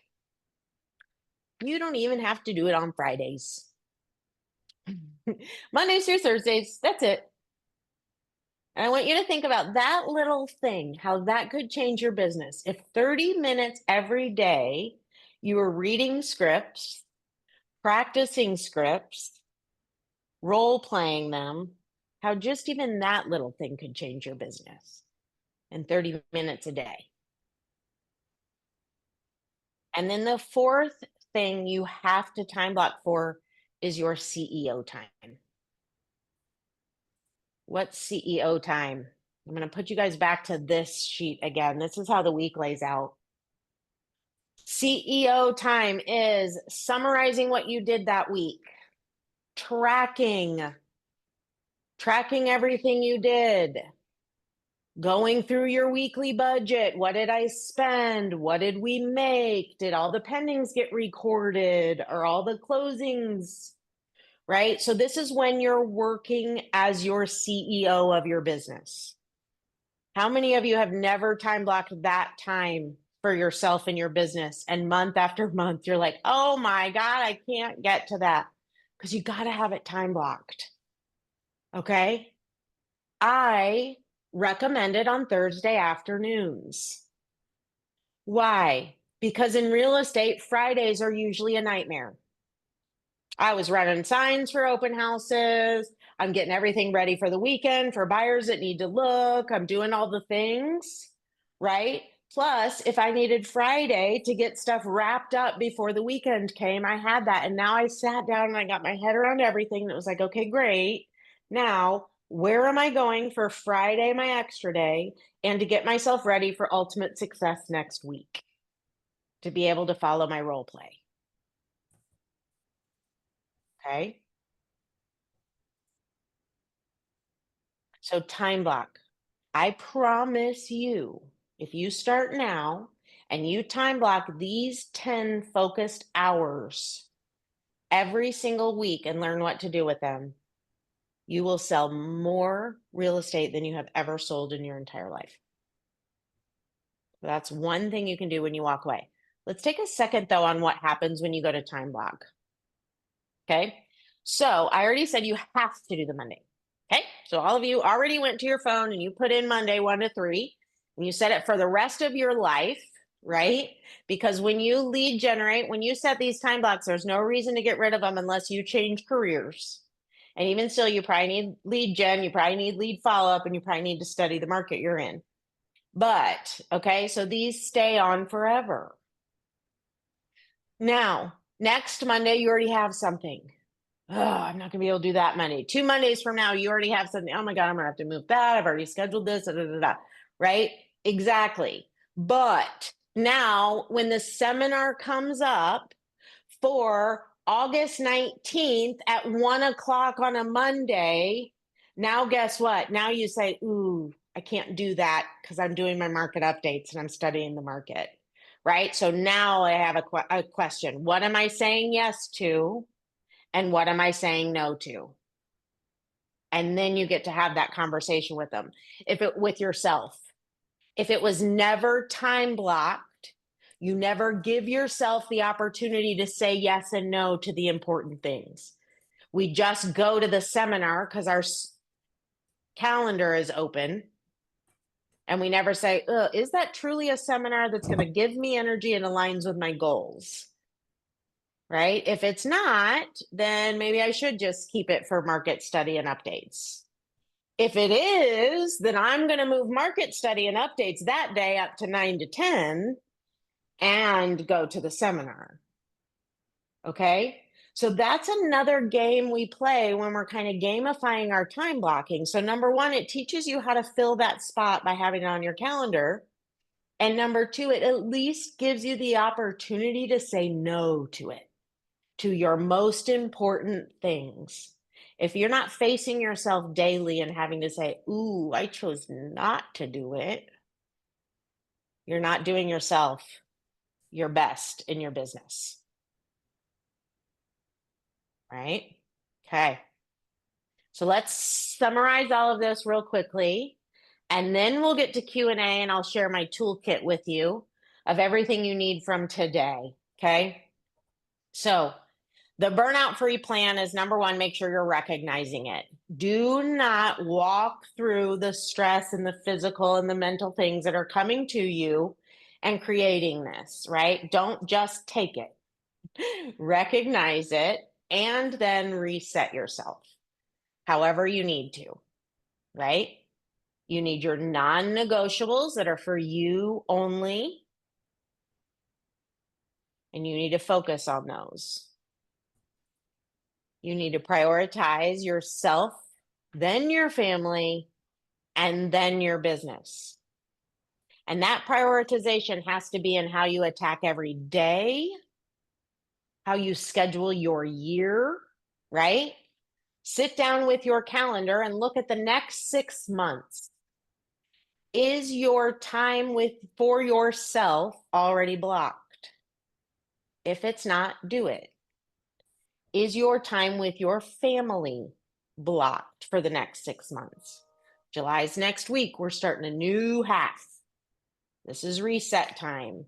You don't even have to do it on Fridays. Mondays through Thursdays, that's it. And I want you to think about that little thing, how that could change your business. If 30 minutes every day, you are reading scripts, practicing scripts, role playing them, how just even that little thing could change your business in 30 minutes a day. And then the fourth thing you have to time block for is your CEO time. What's CEO time? I'm going to put you guys back to this sheet again. This is how the week lays out. CEO time is summarizing what you did that week, tracking everything you did, going through your weekly budget. What did I spend? What did we make? Did all the pendings get recorded, or all the closings? Right? So this is when you're working as your CEO of your business. How many of you have never time blocked that time for yourself and your business? And month after month, you're like, oh my God, I can't get to that. Because you got to have it time blocked. Okay. I recommend it on Thursday afternoons. Why? Because in real estate, Fridays are usually a nightmare. I was running signs for open houses. I'm getting everything ready for the weekend for buyers that need to look. I'm doing all the things, right? Plus, if I needed Friday to get stuff wrapped up before the weekend came, I had that. And now I sat down and I got my head around everything. And it was like, okay, great. Now, where am I going for Friday, my extra day, and to get myself ready for ultimate success next week, to be able to follow my role play? Okay. So time block. I promise you, if you start now and you time block these 10 focused hours every single week and learn what to do with them, you will sell more real estate than you have ever sold in your entire life. That's one thing you can do when you walk away. Let's take a second though on what happens when you go to time block. Okay. So I already said you have to do the Monday. Okay. So all of you already went to your phone and you put in Monday 1 to 3 and you set it for the rest of your life, right? Because when you lead generate, when you set these time blocks, there's no reason to get rid of them unless you change careers. And even still, you probably need lead gen, you probably need lead follow-up, and you probably need to study the market you're in. But, okay, so these stay on forever. Now, next Monday, you already have something. Oh, I'm not going to be able to do that Monday. 2 Mondays from now, you already have something. Oh my God, I'm going to have to move that. I've already scheduled this, right? Exactly. But now when the seminar comes up for August 19th at 1 o'clock on a Monday, now guess what? Now you say, ooh, I can't do that because I'm doing my market updates and I'm studying the market, right? So now I have a question. What am I saying yes to? And what am I saying no to? And then you get to have that conversation with them. With yourself. If it was never time blocked, you never give yourself the opportunity to say yes and no to the important things. We just go to the seminar because our calendar is open. And we never say, is that truly a seminar that's going to give me energy and aligns with my goals? Right? If it's not, then maybe I should just keep it for market study and updates. If it is, then I'm going to move market study and updates that day up to 9 to 10 and go to the seminar. Okay? So that's another game we play when we're kind of gamifying our time blocking. So number one, it teaches you how to fill that spot by having it on your calendar. And number two, it at least gives you the opportunity to say no to it, to your most important things. If you're not facing yourself daily and having to say, ooh, I chose not to do it, you're not doing yourself your best in your business. Right? Okay. So let's summarize all of this real quickly, and then we'll get to Q&A and I'll share my toolkit with you of everything you need from today. Okay. So the burnout free plan is number one, make sure you're recognizing it. Do not walk through the stress and the physical and the mental things that are coming to you and creating this, right? Don't just take it. Recognize it and then reset yourself however you need to, right? You need your non-negotiables that are for you only, and you need to focus on those. You need to prioritize yourself, then your family, and then your business. And that prioritization has to be in how you attack every day, how you schedule your year, right? Sit down with your calendar and look at the next 6 months. Is your time for yourself already blocked? If it's not, do it. Is your time with your family blocked for the next 6 months? July's next week. We're starting a new half. This is reset time,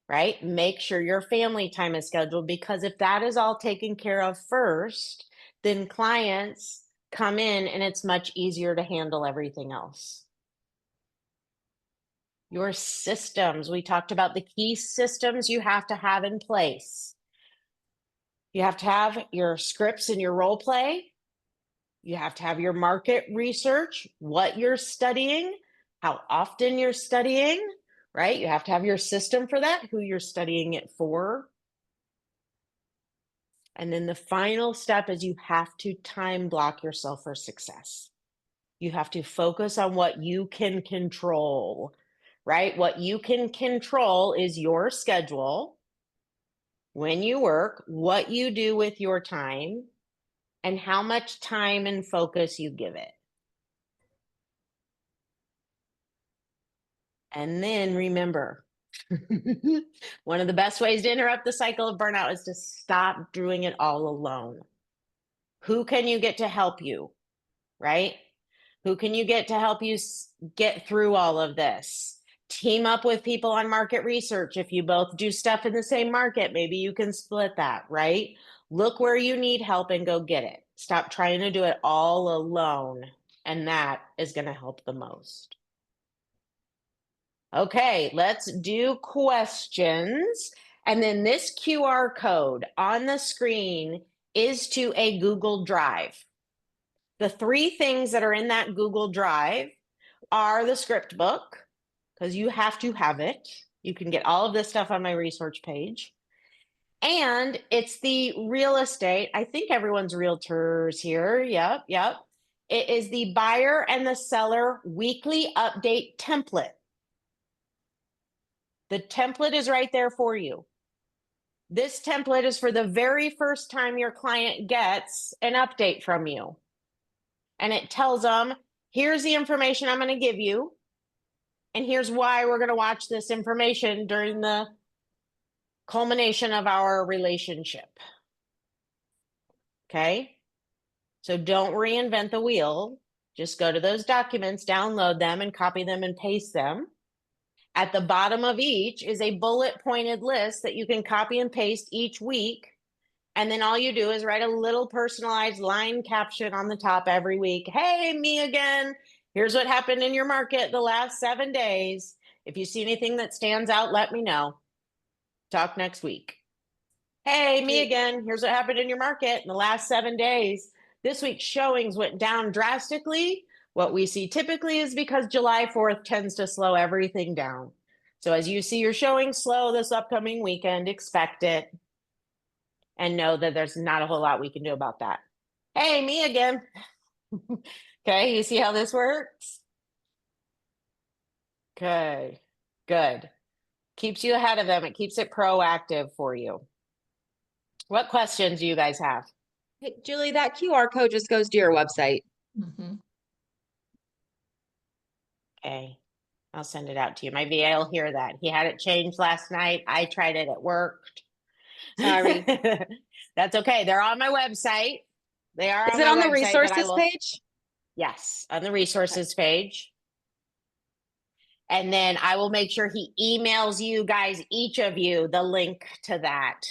right? Make sure your family time is scheduled, because if that is all taken care of first, then clients come in and it's much easier to handle everything else. Your systems, we talked about the key systems you have to have in place. You have to have your scripts and your role play. You have to have your market research, what you're studying, how often you're studying, right? You have to have your system for that, who you're studying it for. And then the final step is you have to time block yourself for success. You have to focus on what you can control, right? What you can control is your schedule, when you work, what you do with your time, and how much time and focus you give it. And then remember, One of the best ways to interrupt the cycle of burnout is to stop doing it all alone. Who can you get to help you, right? Who can you get to help you get through all of this? Team up with people on market research. If you both do stuff in the same market, maybe you can split that, right? Look where you need help and go get it. Stop trying to do it all alone. And that is going to help the most. Okay, let's do questions. And then this QR code on the screen is to a Google Drive. The 3 things that are in that Google Drive are the script book, because you have to have it. You can get all of this stuff on my resource page. And it's the real estate. I think everyone's realtors here. Yep. It is the buyer and the seller weekly update template. The template is right there for you. This template is for the very first time your client gets an update from you. And it tells them, here's the information I'm going to give you. And here's why we're going to watch this information during the culmination of our relationship. Okay? So don't reinvent the wheel. Just go to those documents, download them, and copy them and paste them. At the bottom of each is a bullet pointed list that you can copy and paste each week. And then all you do is write a little personalized line caption on the top every week. Hey, me again. Here's what happened in your market the last 7 days. If you see anything that stands out, let me know. Talk next week. Hey, me again. Here's what happened in your market in the last 7 days. This week's showings went down drastically. What we see typically is because July 4th tends to slow everything down. So as you see your showings slow this upcoming weekend, expect it and know that there's not a whole lot we can do about that. Hey, me again. Okay, you see how this works? Good. Keeps you ahead of them. It keeps it proactive for you. What questions do you guys have? Hey, Julie, that QR code just goes to your website. Mhm. Okay, I'll send it out to you. My VA will hear that. He had it changed last night. I tried it. It worked. Sorry. That's okay. They're on my website. They are Is on it my on the website, but I resources will. page? Yes, on the resources page. And then I will make sure he emails you guys, each of you, the link to that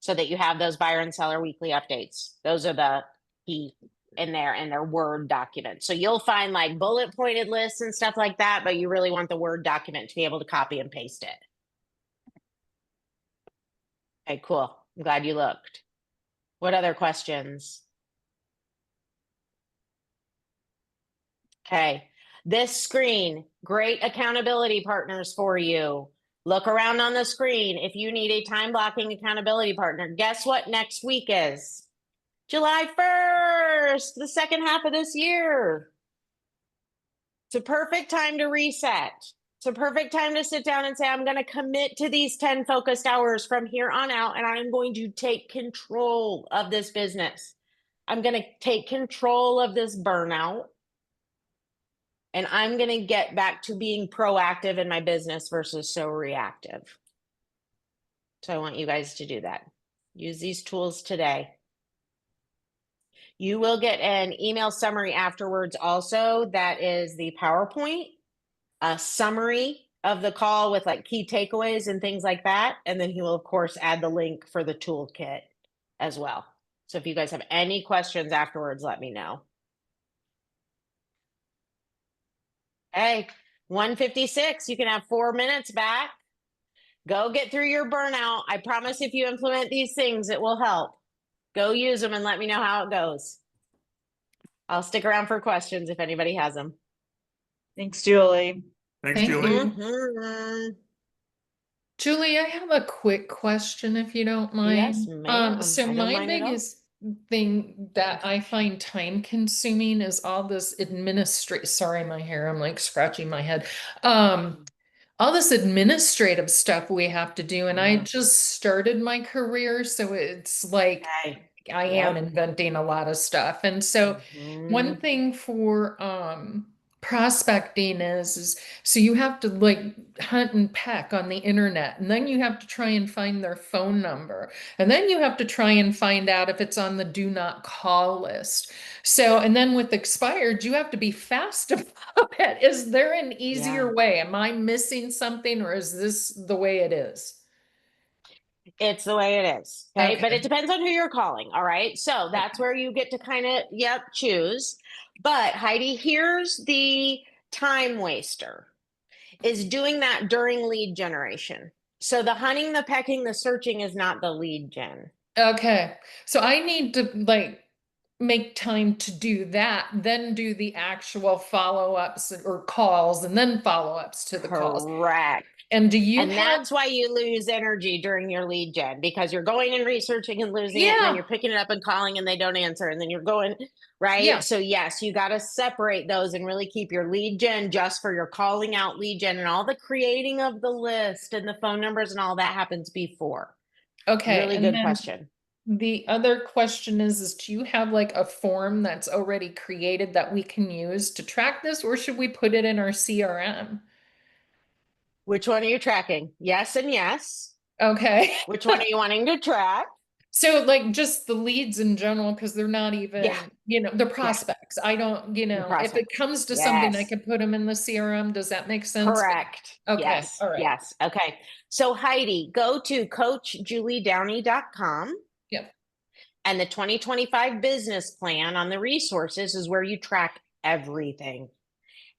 so that you have those buyer and seller weekly updates. Those are the key in there and their Word documents. So you'll find like bullet pointed lists and stuff like that, but you really want the Word document to be able to copy and paste it. Okay, cool. I'm glad you looked. What other questions? Okay, this screen, great accountability partners for you. Look around on the screen if you need a time blocking accountability partner. Guess what next week is? July 1st, the second half of this year. It's a perfect time to reset. It's a perfect time to sit down and say, I'm going to commit to these 10 focused hours from here on out, and I'm going to take control of this business. I'm going to take control of this burnout. And I'm going to get back to being proactive in my business versus so reactive. So I want you guys to do that. Use these tools today. You will get an email summary afterwards also. That is the PowerPoint, a summary of the call with like key takeaways and things like that. And then he will, of course, add the link for the toolkit as well. So if you guys have any questions afterwards, let me know. Hey, 1:56, you can have 4 minutes back. Go get through your burnout. I promise if you implement these things, it will help. Go use them and let me know how it goes. I'll stick around for questions if anybody has them. Thanks, Julie. Thanks, Thank Julie. you. Mhm. Julie, I have a quick question if you don't Yes, mind. ma'am. So I don't my mind at all. biggest thing that I find time consuming is all this sorry, my hair, I'm like scratching my head. All this administrative stuff we have to do, and I Yeah. just started my career, so it's like Okay. I am Yep. inventing a lot of stuff. And so one Mhm. thing for prospecting is so you have to like hunt and peck on the internet, and then you have to try and find their phone number, and then you have to try and find out if it's on the do not call list. So, and then with expired, you have to be fast about it. Is there an Yeah. easier way? Am I missing something, or is this the way it is? It's the way it is. Okay. But Okay. it depends on who you're calling. All right. So that's where you get to kind of, yep, choose. But Heidi, here's the time waster is doing that during lead generation. So the hunting, the pecking, the searching is not the lead gen. Okay. So I need to like make time to do that, then do the actual follow-ups or calls, and then follow-ups to the calls. Correct. And do you And have, that's why you lose energy during your lead gen because you're going and researching and losing it, and then yeah, you're picking it up and calling and they don't answer, and then you're going, right? yeah, So, yes, you got to separate those and really keep your lead gen just for your calling out lead gen, and all the creating of the list and the phone numbers and all that happens before. okay. Really And good then question. the other question is do you have like a form that's already created that we can use to track this, or should we put it in our CRM? Which one are you tracking? Yes and yes. Okay. Which one are you wanting to track? So like just the leads in general, because they're not even, Yeah. the Yeah. prospects. I don't, The if it prospect. comes to something, I Yes. can put them in the CRM. Does that make sense? Correct. Okay. Yes. All right. Yes. Okay. So Heidi, go to coachjuliedowney.com, Yep. and the 2025 business plan on the resources is where you track everything.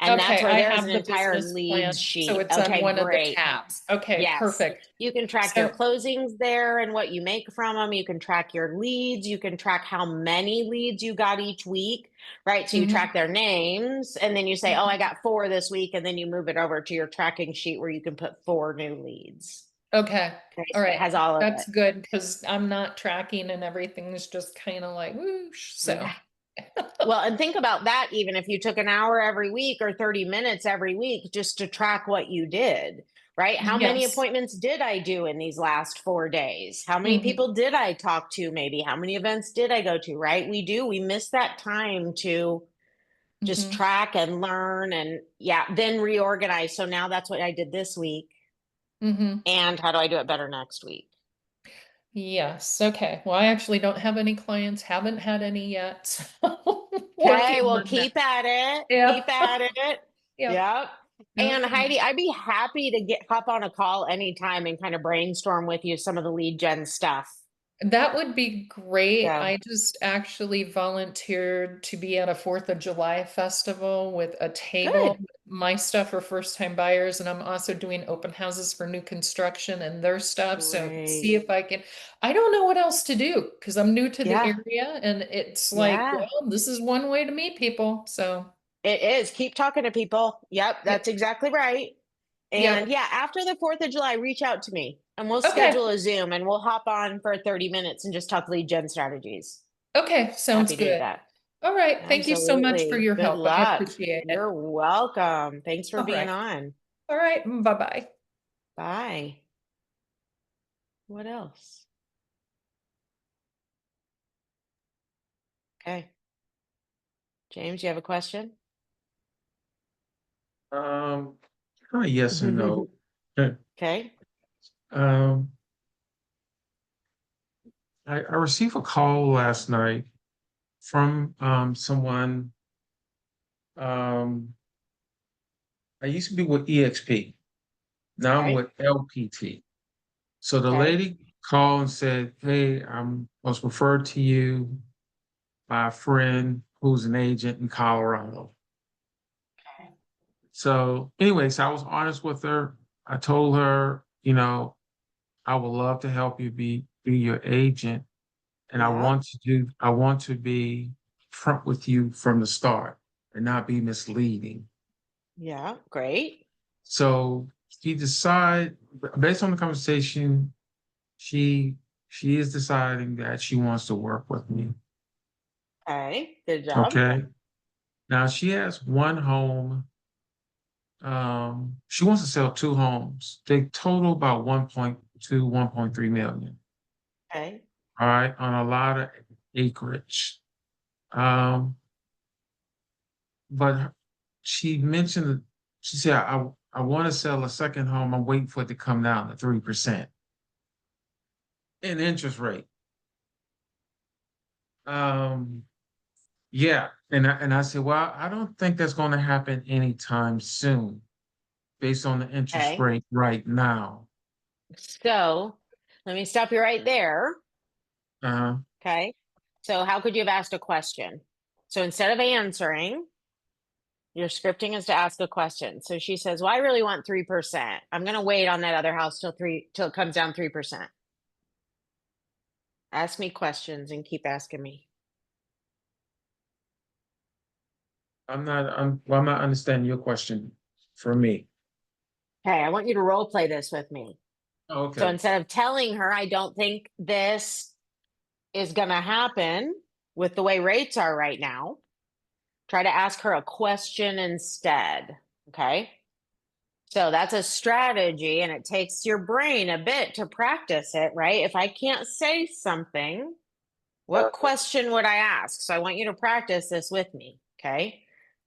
And that's Okay. where I there's have an the entire business plan. leads So sheet. it's on Okay, one of the great. tabs. Okay. Yes. Perfect. You can track your So, closings there and what you make from them. You can track your leads. You can track how many leads you got each week, right? So you mhm, track their names and then you say, oh, I got 4 this week. And then you move it over to your tracking sheet where you can put 4 new leads. okay. Okay, All so it right. has all of That's it. good because I'm not tracking and everything's just kind of like whoosh. So, Yeah. Well, and think about that even if you took an hour every week or 30 minutes every week just to track what you did, right? How many yes. appointments did I do in these last 4 days? How many Mhm, people did I talk to maybe? How many events did I go to, right? We miss that time to just mhm, track and learn and then reorganize. So now that's what I did this week. mhm. And how do I do it better next week? Yes. Okay. Well, I actually don't have any clients, haven't had any yet. So Okay, working well, on that. keep at it. Yeah. Keep at it. Yeah. Yep. And Okay. Heidi, I'd be happy to hop on a call anytime and kind of brainstorm with you some of the lead gen stuff. That would be great. So I just actually volunteered to be at a 4th of July festival with a table. good. My stuff for first time buyers, and I'm also doing open houses for new construction and their stuff. So see Great. if I can. I don't know what else to do because I'm new to the Yeah. area, and it's like, Yeah. well, this is one way to meet people. So, It is. Keep talking to people. Yep. yep. That's exactly right. And Yep. yeah, after the 4th of July, reach out to me and we'll Okay. schedule a Zoom and we'll hop on for 30 minutes and just talk lead gen strategies. Okay. Sounds Happy to do good. that. All right. Thank you so much for Absolutely. your Good help. I luck. appreciate it. You're welcome. Thanks for All being right. on. All right. Bye-bye. Bye. What else? Okay. James, you have a question? Yes and no. Okay. Um, I received a call last night from someone. Um, I used to be with EXP. Now I'm Okay. with LPT. So the Okay. lady called and said, "Hey, was referred to you by a friend who's an agent in Colorado." So, anyways, I was honest with her. I told her, I would love to help you be your agent. And Yeah. I want to be front with you from the start and not be misleading. Yeah. Great. So she decided, based on the conversation, she she is deciding that she wants to work with me. Okay. Good job. Okay. Now she has one home. She wants to sell 2 homes. They total about 1.2, 1.3 million. Okay. All right, on a lot of acreage. Um, but she mentioned, she said, I want to sell a second home. I'm waiting for it to come down to 3% in interest rate. Um, yeah. And I said, well, I don't think that's going to happen anytime soon based on the interest Okay. rate right now. So let me stop you right there. Uh-huh. Okay. So how could you have asked a question? So instead of answering, your scripting is to ask a question. So she says, well, I really want 3%. I'm going to wait on that other house till it comes down 3%. Ask me questions and keep asking me. I'm not understanding your question for me. Okay. I want you to role play this with me. So Okay. instead of telling her, I don't think this is going to happen with the way rates are right now, try to ask her a question instead. Okay. So that's a strategy, and it takes your brain a bit to practice it, right? If I can't say something, what question would I ask? So I want you to practice this with me. Okay.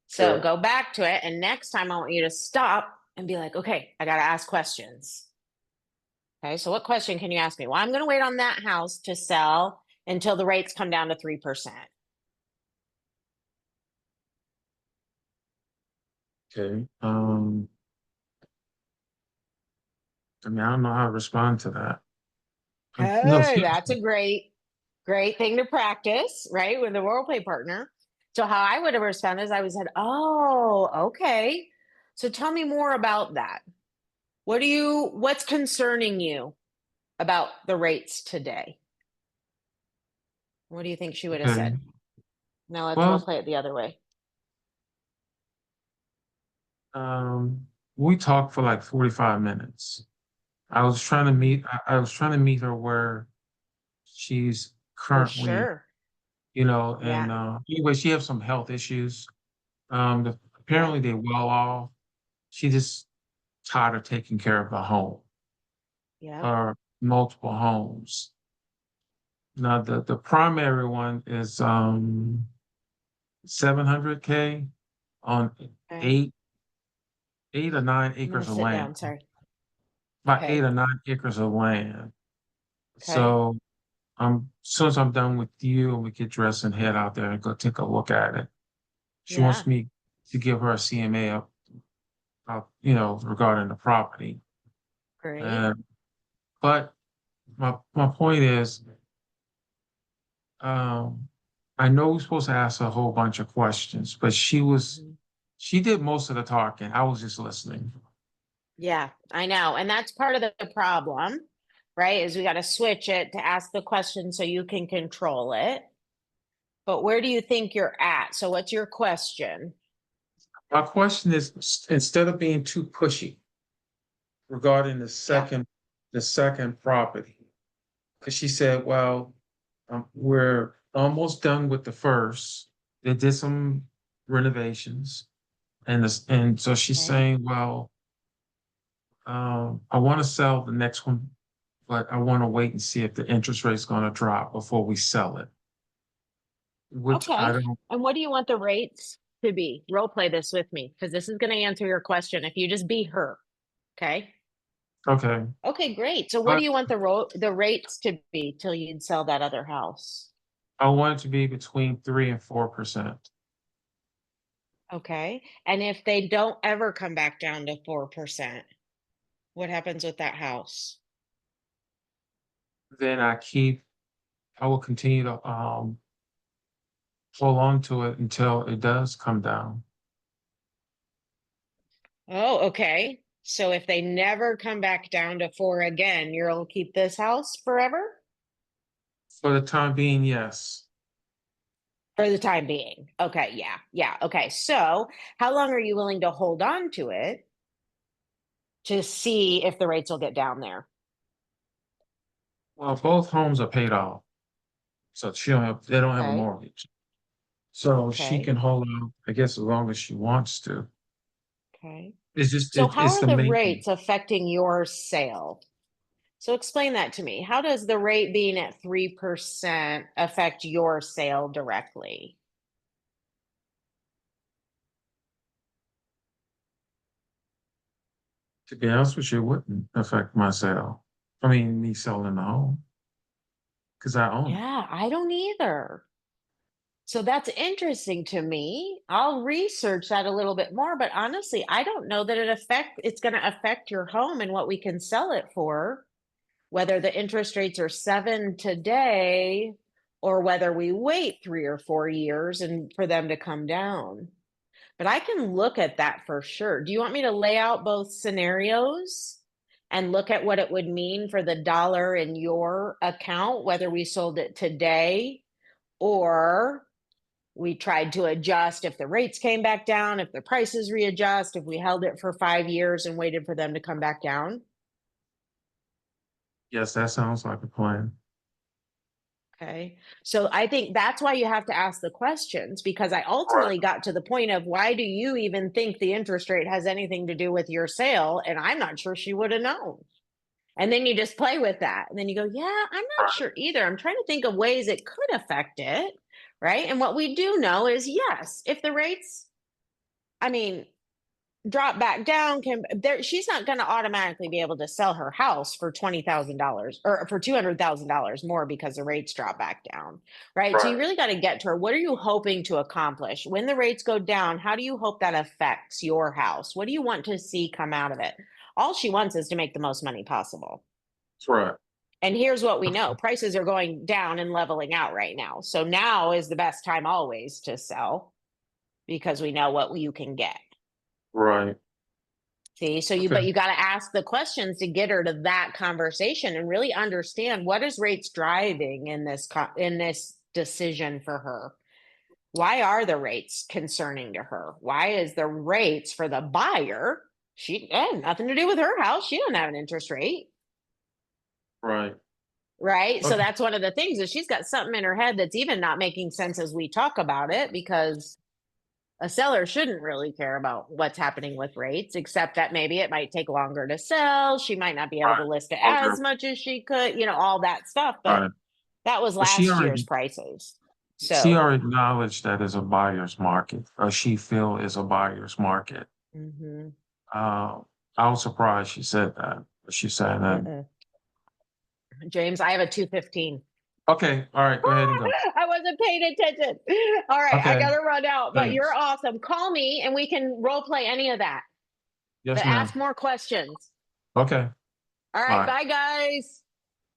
So Sure. go back to it. And next time I want you to stop and be like, okay, I got to ask questions. Okay. So what question can you ask me? Well, I'm going to wait on that house to sell until the rates come down to 3%. Okay. I mean, I don't know how to respond to that. No, Hey, that's seriously. a great thing to practice, right? With a role play partner. So how I would have responded is I would have said, oh, okay. So tell me more about that. What's concerning you about the rates today? What do you think she would have Okay. said? Now let's role Well, play it the other way. um, we talked for like 45 minutes. I was trying to meet her where she's For currently, sure. and Yeah. anyway, she has some health issues. Okay. Apparently they well off. She just tired of taking care of the home Yep. or multiple homes. Now the primary one is 700K on Okay. eight 8 or 9 I'm gonna acres of sit land, down. Sorry. about eight Okay. or 9 acres of land. Okay. So as soon as I'm done with you and we get dressed and head out there and go take a look at it. She Yeah. wants me to give her a CMA regarding the property. Great. And but my point is, um, I know we're supposed to ask a whole bunch of questions, but Mhm. she did most of the talking. I was just listening. Yeah, I know. And that's part of the problem, right? Is we got to switch it to ask the question so you can control it. But where do you think you're at? So what's your question? My question is, instead of being too pushy regarding Yeah. the second property, because she said, well, we're almost done with the first. They did some renovations, and so she's Okay. saying, well, I want to sell the next one, but I want to wait and see if the interest rate's going to drop before we sell it. Which I Okay. don't. And what do you want the rates to be? Role play this with me because this is going to answer your question if you just be her. Okay. Okay, Okay, great. So what do but you want the rates to be till you'd sell that other house? I want it to be between 3 and 4%. Okay. And if they don't ever come back down to 4%, what happens with that house? Then I will continue to hold on to it until it does come down. Oh, okay. So if they never come back down to 4 again, you'll keep this house forever? For the time being, yes. For the time being. Okay, yeah. Yeah. Okay. So how long are you willing to hold on to it to see if the rates will get down there? Well, both homes are paid off, so they don't have a Okay. mortgage. So she Okay. can hold out, I guess, as long as she wants to. Okay. It's So how it's are the the maintenance. rates affecting your sale? So explain that to me. How does the rate being at 3% affect your sale directly? To be honest with you, it wouldn't affect my sale. I mean, me selling the home. Because I own it. Yeah, I don't either. So that's interesting to me. I'll research that a little bit more, but honestly, I don't know that it's going to affect your home and what we can sell it for, whether the interest rates are 7 today or whether we wait 3 or 4 years and for them to come down. But I can look at that for sure. Do you want me to lay out both scenarios and look at what it would mean for the dollar in your account, whether we sold it today or we tried to adjust if the rates came back down, if the prices readjust, if we held it for 5 years and waited for them to come back down? Yes, that sounds like a plan. Okay. So I think that's why you have to ask the questions, because I ultimately got to the point of, why do you even think the interest rate has anything to do with your sale? And I'm not sure she would have known. And then you just play with that. And then you go, yeah, I'm not sure either. I'm trying to think of ways it could affect it. Right. And what we do know is, yes, if the rates, I mean, drop back down, she's not going to automatically be able to sell her house for $20,000 or for $200,000 more because the rates drop back down, right? So you really got to get to her. What are you hoping to accomplish when the rates go down? How do you hope that affects your house? What do you want to see come out of it? All she wants is to make the most money possible. That's right. And here's what we know: prices are going down and leveling out right now. So now is the best time always to sell, because we know what you can get. Right. See, so but you got to ask the questions to get her to that conversation and really understand what is rates driving in this decision for her. Why are the rates concerning to her? Why is the rates for the buyer? She had nothing to do with her house. She doesn't have an interest rate. Right. Right. So Okay. that's one of the things, is she's got something in her head that's even not making sense as we talk about it, because a seller shouldn't really care about what's happening with rates, except that maybe it might take longer to sell. She might not be able to list it as much as she could, all that stuff. But Right. that was But she last year's already prices. she So already acknowledged that is a buyer's market, or she feel is a buyer's market. mhm. I was surprised she said that. But she said that. James, I have a 215. Okay, all right, go ahead and go. I wasn't paying attention. All right, I Okay, gotta run out, but you're thanks. awesome. Call me and we can role play any of that. Yes, But ma'am. ask more questions. Okay, All right, bye. bye guys.